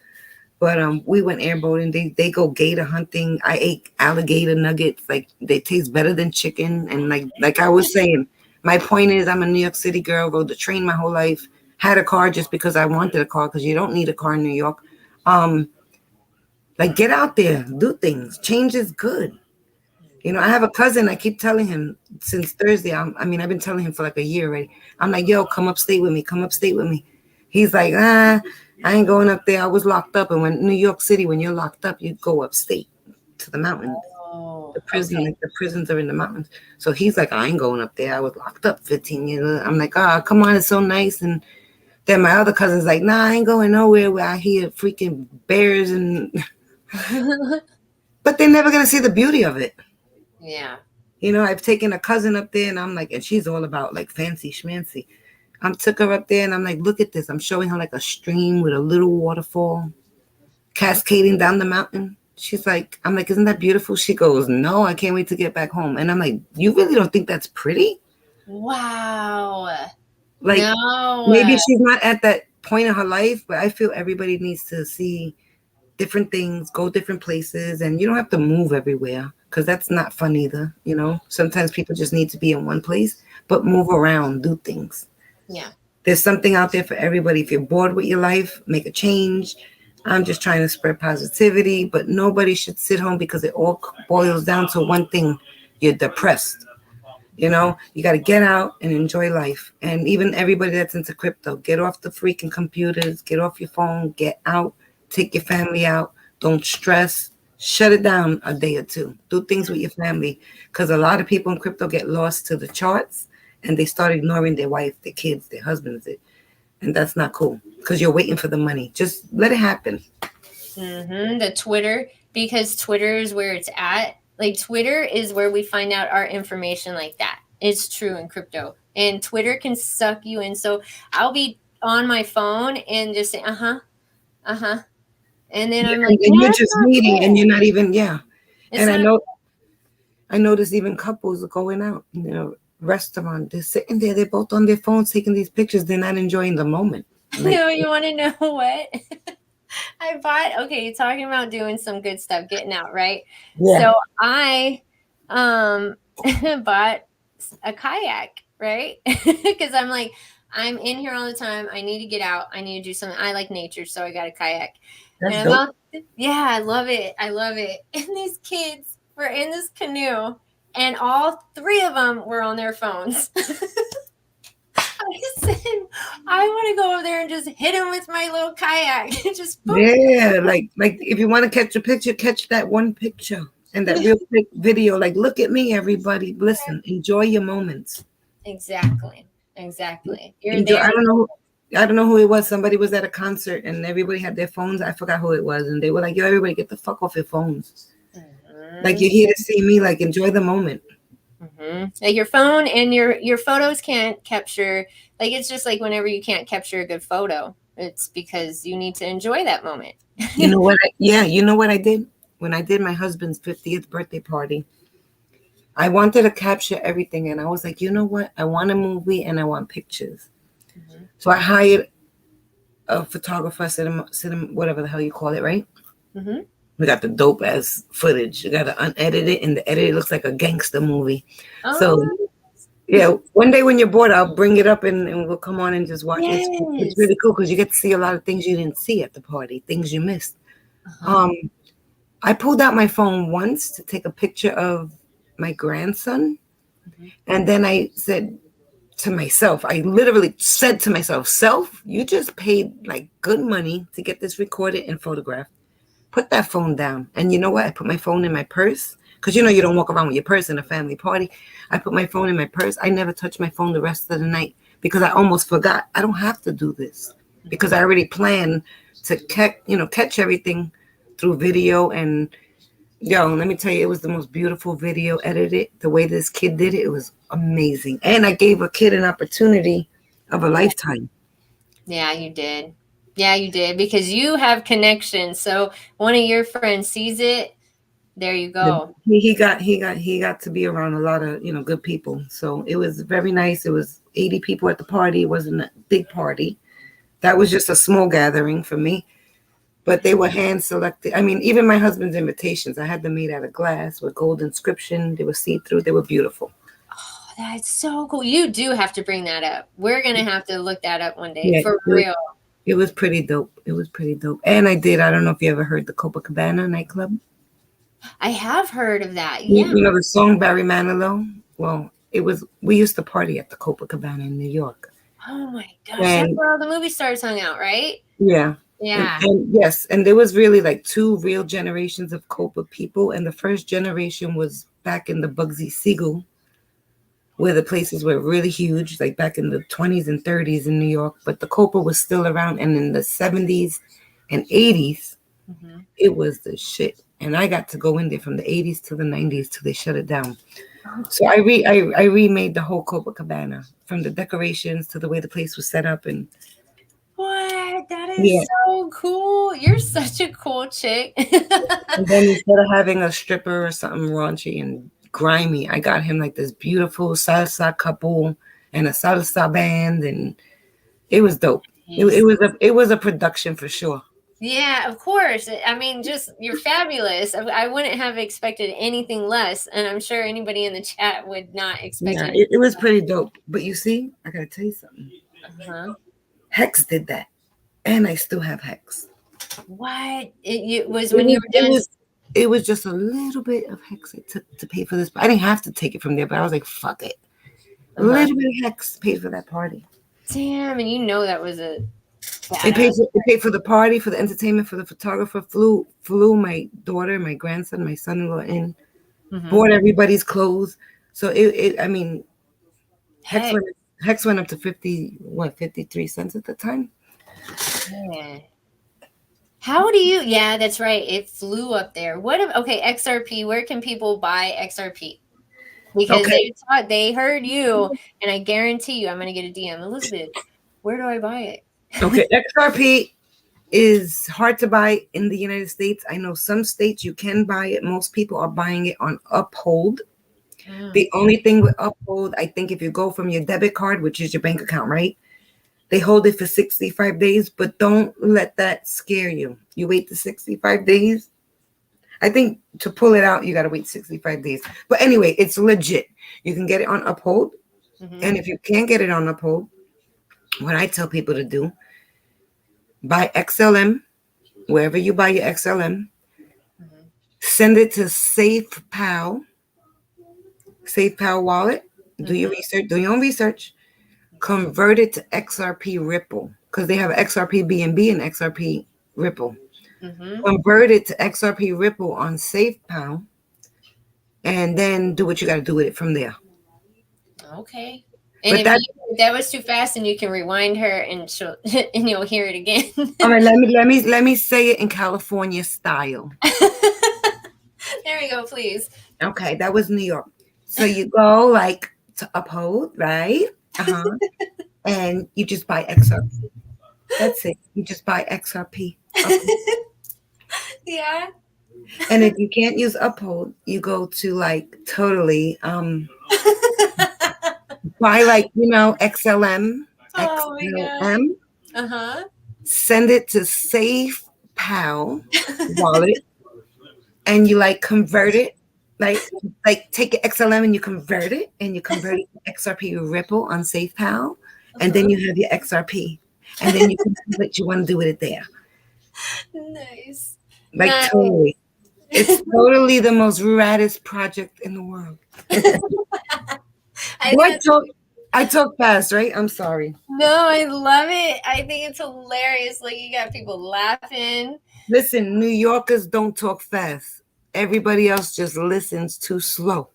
But we went airboating. They go gator hunting. I ate alligator nuggets. Like they taste better than chicken. And like I was saying, my point is I'm a New York City girl. Rode the train my whole life. Had a car just because I wanted a car, because you don't need a car in New York. Like get out there, do things. Change is good. I have a cousin. I keep telling him since Thursday. I've been telling him for like a year already. I'm like, yo, come upstate with me. Come upstate with me. He's like, I ain't going up there. I was locked up. And when New York City, when you're locked up, you go upstate to the mountains. The prison, like the prisons are in the mountains. So he's like, I ain't going up there. I was locked up 15 years. I'm like, come on, it's so nice. And then my other cousin's like, nah, I ain't going nowhere where I hear freaking bears and but they're never gonna see the beauty of it. Yeah. I've taken a cousin up there and I'm like, and she's all about like fancy schmancy. I took her up there and I'm like, look at this. I'm showing her like a stream with a little waterfall cascading down the mountain. She's like, I'm like, isn't that beautiful? She goes, no, I can't wait to get back home. And I'm like, you really don't think that's pretty? Wow. Like, no. Maybe she's not at that point in her life, but I feel everybody needs to see different things, go different places, and you don't have to move everywhere, because that's not fun either. Sometimes people just need to be in one place, but move around, do things. Yeah. There's something out there for everybody. If you're bored with your life, make a change. I'm just trying to spread positivity, but nobody should sit home, because it all boils down to one thing. You're depressed. You got to get out and enjoy life. And even everybody that's into crypto, get off the freaking computers, get off your phone, get out, take your family out. Don't stress. Shut it down a day or two. Do things with your family, because a lot of people in crypto get lost to the charts and they start ignoring their wife, their kids, their husbands. And that's not cool, because you're waiting for the money. Just let it happen. The Twitter, because Twitter is where it's at. Like Twitter is where we find out our information like that. It's true in crypto. And Twitter can suck you in. So I'll be on my phone and just say, And then I'm like, and you're just meeting and you're not even, and I notice even couples are going out, restaurant, they're sitting there, they're both on their phones taking these pictures. They're not enjoying the moment. You want to know what? Talking about doing some good stuff, getting out, right? Yeah. So I bought a kayak, right? Because I'm like, I'm in here all the time. I need to get out. I need to do something. I like nature, so I got a kayak. That's And dope. yeah, I love it. I love it. And these kids were in this canoe, and all three of them were on their phones. I said, I want to go over there and just hit him with my little kayak. Just boom. Yeah, like if you want to catch a picture, catch that one picture and that real quick video. Like, look at me, everybody. Listen, enjoy your moments. Exactly. You're Enjoy. there. I don't know who it was. Somebody was at a concert and everybody had their phones. I forgot who it was, and they were like, "Yo, everybody, get the fuck off your phones. Like, you're here to see me. Like, enjoy the moment." Like your phone and your photos can't capture. Like, it's just like whenever you can't capture a good photo, it's because you need to enjoy that moment. You know what? You know what I did when I did my husband's 50th birthday party. I wanted to capture everything, and I was like, you know what? I want a movie and I want pictures. So I hired a photographer, cinema, whatever the hell you call it, right? We got the dope ass footage. You got to unedit it, and the edit looks like a gangster movie. So yeah, one day when you're bored, I'll bring it up and we'll come on and just watch. Yes. It's really cool because you get to see a lot of things you didn't see at the party, things you missed. I pulled out my phone once to take a picture of my grandson, and then I said to myself, I literally said to myself, "Self, you just paid like good money to get this recorded and photographed. Put that phone down." And you know what? I put my phone in my purse because you know you don't walk around with your purse in a family party. I put my phone in my purse. I never touched my phone the rest of the night because I almost forgot. I don't have to do this because I already planned to catch everything through video. And yo, let me tell you, it was the most beautiful video edited. The way this kid did it, it was amazing. And I gave a kid an opportunity of a lifetime. Yeah, you did. Yeah, you did, because you have connections. So one of your friends sees it. There you go. He got to be around a lot of good people. So it was very nice. It was 80 people at the party. It wasn't a big party. That was just a small gathering for me. But they were hand selected. I mean, even my husband's invitations, I had them made out of glass with gold inscription. They were see-through. They were beautiful. Oh, that's so cool. You do have to bring that up. We're going to have to look that up one day. Yeah, for real. It was pretty dope. And I don't know if you ever heard the Copacabana nightclub. I have heard of that. Yeah. You know the song Barry Manilow? Well, we used to party at the Copacabana in New York. Oh my gosh. That's where all the movie stars hung out, right? Yeah. Yeah. And yes, and there was really like two real generations of Copa people. And the first generation was back in the Bugsy Siegel, where the places were really huge, like back in the 20s and 30s in New York. But the Copa was still around. And in the 70s and 80s, it was the shit. And I got to go in there from the 80s to the 90s till they shut it down. So I remade the whole Copacabana, from the decorations to the way the place was set up. And what? That is so cool. You're such a cool chick. And then instead of having a stripper or something raunchy and grimy, I got him like this beautiful salsa couple and a salsa band, and it was dope. It was a production for sure. Yeah, of course. I mean, just you're fabulous. I wouldn't have expected anything less, and I'm sure anybody in the chat would not expect it. It was pretty dope. But you see, I gotta tell you something. Hex did that, and I still have Hex. What? It was when you were done. It was just a little bit of Hex I took to pay for this. I didn't have to take it from there, but I was like, fuck it. A little bit of Hex paid for that party. Damn, and you know that was a. It paid for the party, for the entertainment, for the photographer. Flew my daughter, my grandson, my son-in-law in. Bought everybody's clothes. So I mean, Hex went up to 53 cents at the time. Yeah. How do you? Yeah, that's right. It flew up there. XRP. Where can people buy XRP? Because they heard you, and I guarantee you, I'm going to get a DM. Elizabeth, where do I buy it? Okay, XRP is hard to buy in the United States. I know some states you can buy it. Most people are buying it on Uphold. The only thing with Uphold, I think if you go from your debit card, which is your bank account, right? They hold it for 65 days, but don't let that scare you. You wait the 65 days. I think to pull it out, you got to wait 65 days. But anyway, it's legit. You can get it on Uphold. And if you can't get it on Uphold, what I tell people to do, buy XLM, wherever you buy your XLM, send it to SafePal wallet, do your research, do your own research, convert it to XRP Ripple, because they have XRP BNB and XRP Ripple. Convert it to XRP Ripple on SafePal, and then do what you got to do with it from there. Okay. And But if that was too fast, and you can rewind her, and she'll and you'll hear it again. All right, let me say it in California style. There we go, please. Okay, that was New York. So you go like to Uphold, right? And you just buy XRP. That's it. You just buy XRP. Yeah. And if you can't use Uphold, you go to like totally buy like, XLM. Oh my XLM. God. Send it to SafePal wallet, and you like convert it, like take your XLM and you convert it to XRP Ripple on SafePal, and then you have your XRP, and then you can do what you want to do with it there. Nice. Like Nice. totally. It's totally the most raddest project in the world. I talk fast, right? I'm sorry. No, I love it. I think it's hilarious. Like, you got people laughing. Listen, New Yorkers don't talk fast. Everybody else just listens too slow.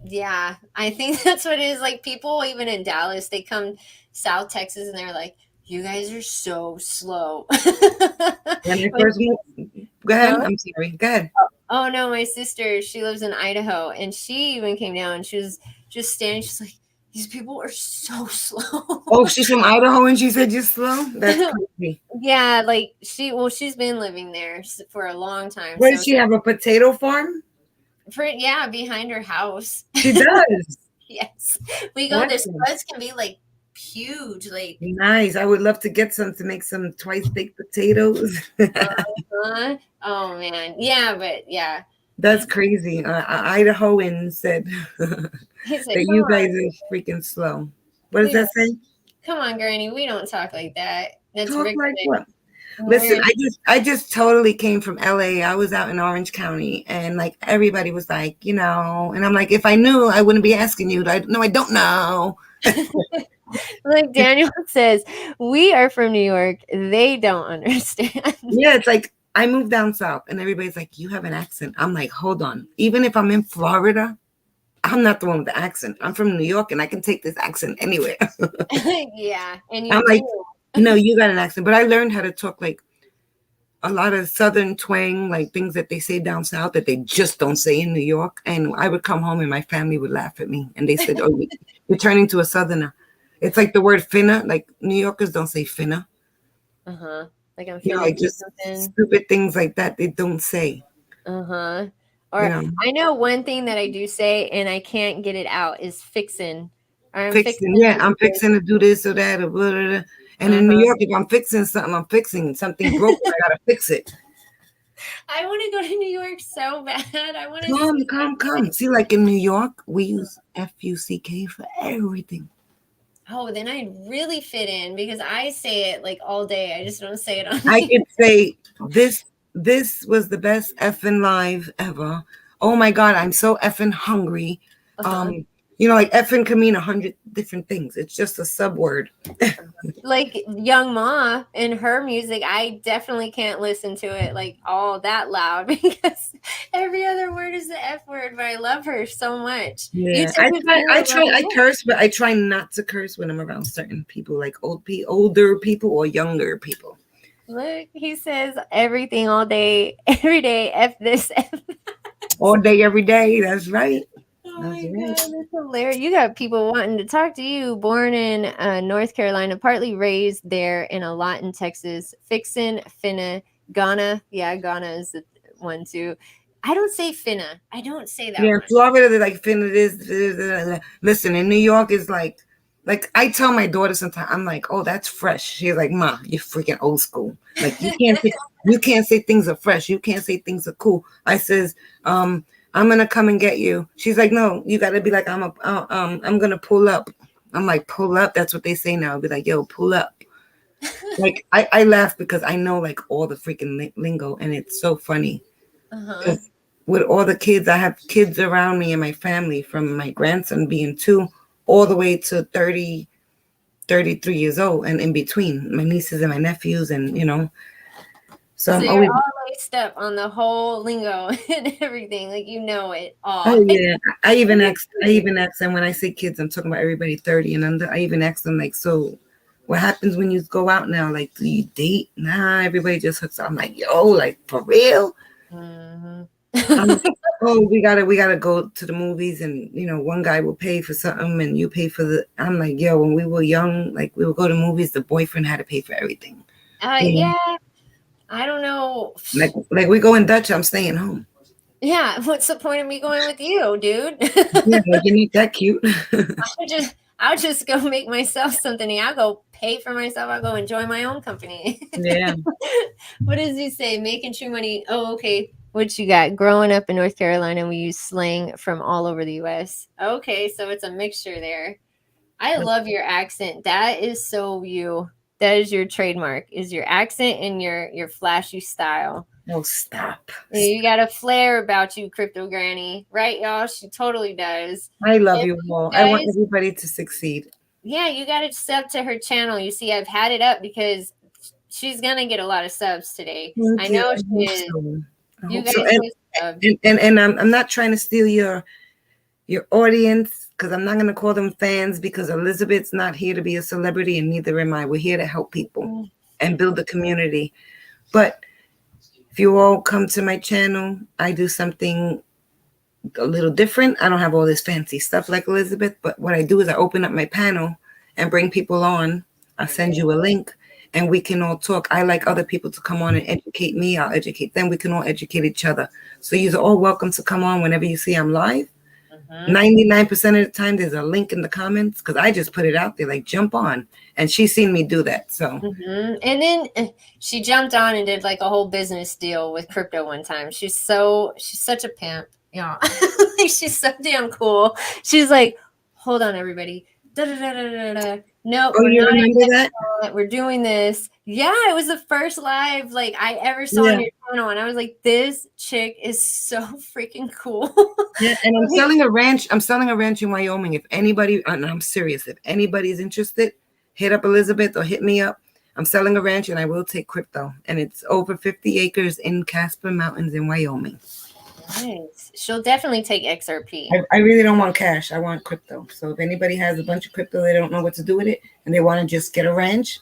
Yeah, I think that's what it is. Like, people even in Dallas, they come South Texas and they're like, you guys are so slow. When I first moved, go ahead. Huh? I'm sorry. Go ahead. Oh no, my sister, she lives in Idaho, and she even came down and she was just standing. She's like, these people are so slow. Oh, she's from Idaho and she said you're slow? That's crazy. Yeah, like she's been living there for a long time. Where does she have a potato farm? Yeah, behind her house. She does. Yes. We go, their spuds can be like huge. Like, nice. I would love to get some to make some twice baked potatoes. Oh man. Yeah, but yeah. That's crazy. Idahoan said that you guys are freaking slow. What does that say? Come on, Granny. We don't talk like that. That's talk Rick. Like what? Listen, I just totally came from LA. I was out in Orange County, and like everybody was like, and I'm like, if I knew, I wouldn't be asking you. I don't know. Like Daniel says, we are from New York. They don't understand. Yeah, it's like I moved down south, and everybody's like, you have an accent. I'm like, hold on. Even if I'm in Florida, I'm not the one with the accent. I'm from New York, and I can take this accent anywhere. Yeah, and I'm like, no, you got an accent. But I learned how to talk like a lot of Southern twang, like things that they say down south that they just don't say in New York. And I would come home, and my family would laugh at me, and they said, "Oh, you're turning to a Southerner." It's like the word finna. Like New Yorkers don't say finna. Like I'm feeling like just stupid things like that they don't say. Or I know one thing that I do say and I can't get it out is fixin'. I'm fixing to do this or that or blah, blah, blah. And in New York, if I'm fixing something broke, I gotta fix it. I want to go to New York so bad. I want to come. See, like in New York, we use FUCK for everything. Oh, then I'd really fit in because I say it like all day. I just don't say it on. I could say this was the best effing live ever. Oh my God, I'm so effing hungry. Like effing can mean 100 different things. It's just a sub word. Like Young Ma and her music, I definitely can't listen to it like all that loud because every other word is the F word, but I love her so much. Yeah, I curse, but I try not to curse when I'm around certain people, like older people or younger people. Look, he says everything all day, every day, F this, F that. All day, every day. That's right. Oh my God, that's hilarious. You got people wanting to talk to you. Born in North Carolina, partly raised there, and a lot in Texas. Fixin', finna, Ghana. Yeah, Ghana is the one too. I don't say finna. I don't say that. Yeah, Florida, they're like finna this. Listen, in New York, is like I tell my daughter sometimes, I'm like, oh, that's fresh. She's like, Ma, you're freaking old school. Like you can't say things are fresh. You can't say things are cool. I says, I'm gonna come and get you. She's like, no, you gotta be like, I'm gonna pull up. I'm like, pull up. That's what they say now. I'll be like, yo, pull up. Like I laugh because I know like all the freaking lingo, and it's so funny. Because with all the kids, I have kids around me and my family, from my grandson being 2 all the way to 30, 33 years old, and in between my nieces and my nephews, and so I'm you're always. all laced up on the whole lingo and everything. Like, you know it all. Oh yeah, I even ask them when I say kids, I'm talking about everybody 30 and under. I even ask them like, so what happens when you go out now? Like, do you date? Nah, everybody just hooks up. I'm like, yo, like for real? I'm like, oh, we gotta go to the movies, and one guy will pay for something and you pay for the. I'm like, yo, when we were young, like we would go to movies, the boyfriend had to pay for everything. Yeah, I don't know. Like we go in Dutch, I'm staying home. Yeah, what's the point of me going with you, dude? Yeah, like you're not that cute. I'll just go make myself something. I'll go pay for myself. I'll go enjoy my own company. Yeah. What does he say? Making true money. Oh, okay. What you got? Growing up in North Carolina, we use slang from all over the U.S. Okay, so it's a mixture there. I love your accent. That is so you. That is your trademark. Is your accent and your flashy style. Oh, stop. You got a flair about you, Crypto Granny. Right, y'all? She totally does. I love you all. I want everybody to succeed. Yeah, you got to sub to her channel. You see, I've had it up because she's going to get a lot of subs today. I know she is. You guys sub. And I'm not trying to steal your audience, because I'm not going to call them fans, because Elizabeth's not here to be a celebrity, and neither am I. We're here to help people and build a community. But if you all come to my channel, I do something a little different. I don't have all this fancy stuff like Elizabeth, but what I do is I open up my panel and bring people on. I'll send you a link and we can all talk. I like other people to come on and educate me. I'll educate them. We can all educate each other. So you're all welcome to come on whenever you see I'm live. 99% of the time there's a link in the comments, because I just put it out there, like, jump on. And she's seen me do that. So and then she jumped on and did like a whole business deal with crypto one time. She's such a pimp. Yeah. She's so damn cool. She's like, hold on, everybody. No, oh, you remember that? We're doing this. Yeah, it was the first live like I ever saw on your channel, and I was like, this chick is so freaking cool. Yeah, and I'm selling a ranch. I'm selling a ranch in Wyoming. If anybody, and I'm serious, if anybody's interested, hit up Elizabeth or hit me up. I'm selling a ranch, and I will take crypto. And it's over 50 acres in Casper Mountains in Wyoming. Nice. She'll definitely take XRP. I really don't want cash. I want crypto. So if anybody has a bunch of crypto, they don't know what to do with it, and they want to just get a ranch.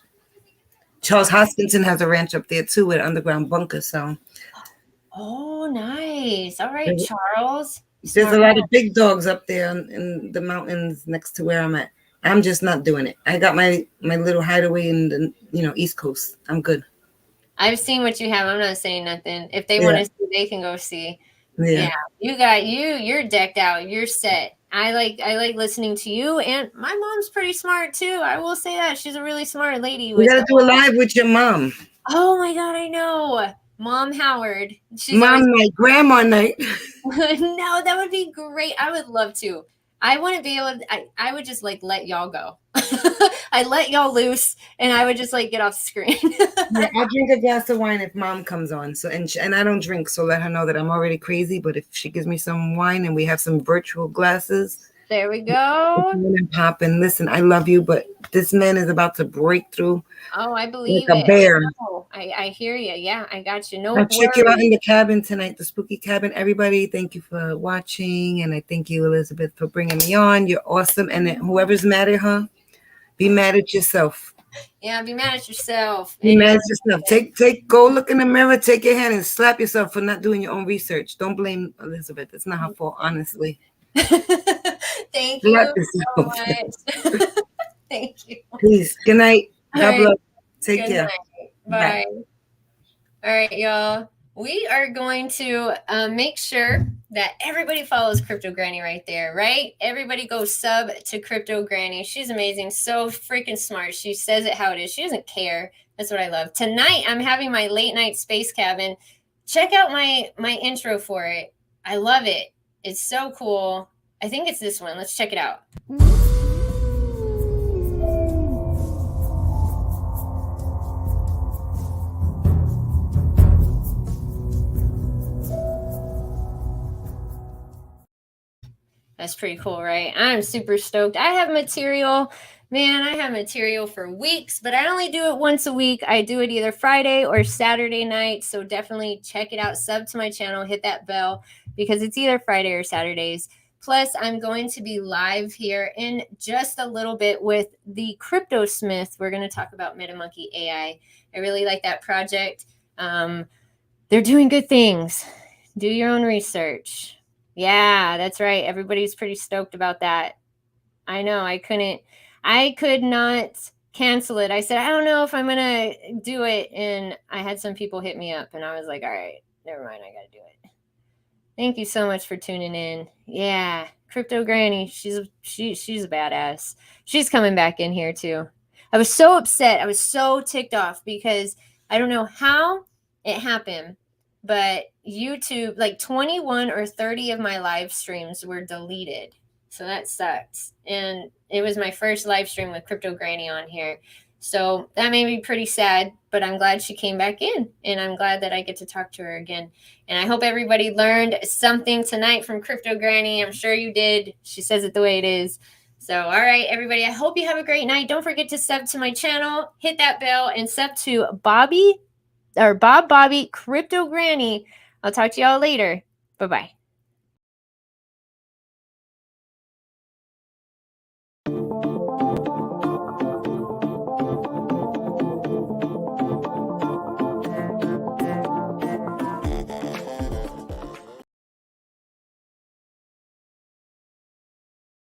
Charles Hoskinson has a ranch up there too with an underground bunker. So, oh, nice. All right, Charles. There's a lot of big dogs up there in the mountains next to where I'm at. I'm just not doing it. I got my little hideaway in the East Coast. I'm good. I've seen what you have. I'm not saying nothing. If they want to see, they can go see. Yeah. You're decked out. You're set. I like listening to you, and my mom's pretty smart too. I will say that. She's a really smart lady. We gotta do a live with your mom. Oh my God, I know. Mom Howard. She's Mom night, grandma night. No, that would be great. I would love to. I wouldn't be able to, I would just like let y'all go. I let y'all loose, and I would just like get off the screen. Yeah, I'll drink a glass of wine if mom comes on. So and I don't drink, so let her know that I'm already crazy. But if she gives me some wine and we have some virtual glasses, there we go. And pop and listen. I love you, but this man is about to break through. Oh, I believe like a bear. I hear you. Yeah, I got you. No, I'll check you out in the cabin tonight, the spooky cabin. Everybody, thank you for watching, and I thank you, Elizabeth, for bringing me on. You're awesome, and whoever's mad at her, be mad at yourself. Yeah, be mad at yourself. Be mad at yourself. Go look in the mirror, take your hand and slap yourself for not doing your own research. Don't blame Elizabeth. It's not her fault, honestly. Thank you so much. Thank you. Please. Good night. God bless. Take care. Bye. All right, y'all. We are going to make sure that everybody follows Crypto Granny right there, right? Everybody go sub to Crypto Granny. She's amazing. So freaking smart. She says it how it is. She doesn't care. That's what I love. Tonight, I'm having my late night space cabin. Check out my intro for it. I love it. It's so cool. I think it's this one. Let's check it out. That's pretty cool, right? I'm super stoked. I have material. Man, I have material for weeks, but I only do it once a week. I do it either Friday or Saturday night. So definitely check it out. Sub to my channel, hit that bell because it's either Friday or Saturdays. Plus, I'm going to be live here in just a little bit with the Crypto Smith. We're going to talk about MetaMonkey AI. I really like that project. They're doing good things. Do your own research. Yeah, that's right. Everybody's pretty stoked about that. I know. I could not cancel it. I said, I don't know if I'm going to do it. And I had some people hit me up and I was like, all right, never mind. I got to do it. Thank you so much for tuning in. Yeah. CryptoGranny. She's a badass. She's coming back in here too. I was so upset. I was so ticked off because I don't know how it happened, but YouTube, like 21 or 30 of my live streams were deleted. So that sucks. And it was my first live stream with CryptoGranny on here. So that made me pretty sad, but I'm glad she came back in and I'm glad that I get to talk to her again. And I hope everybody learned something tonight from CryptoGranny. I'm sure you did. She says it the way it is. So, all right, everybody, I hope you have a great night. Don't forget to sub to my channel, hit that bell, and sub to Bob Bobbi CryptoGranny. I'll talk to y'all later. Bye-bye.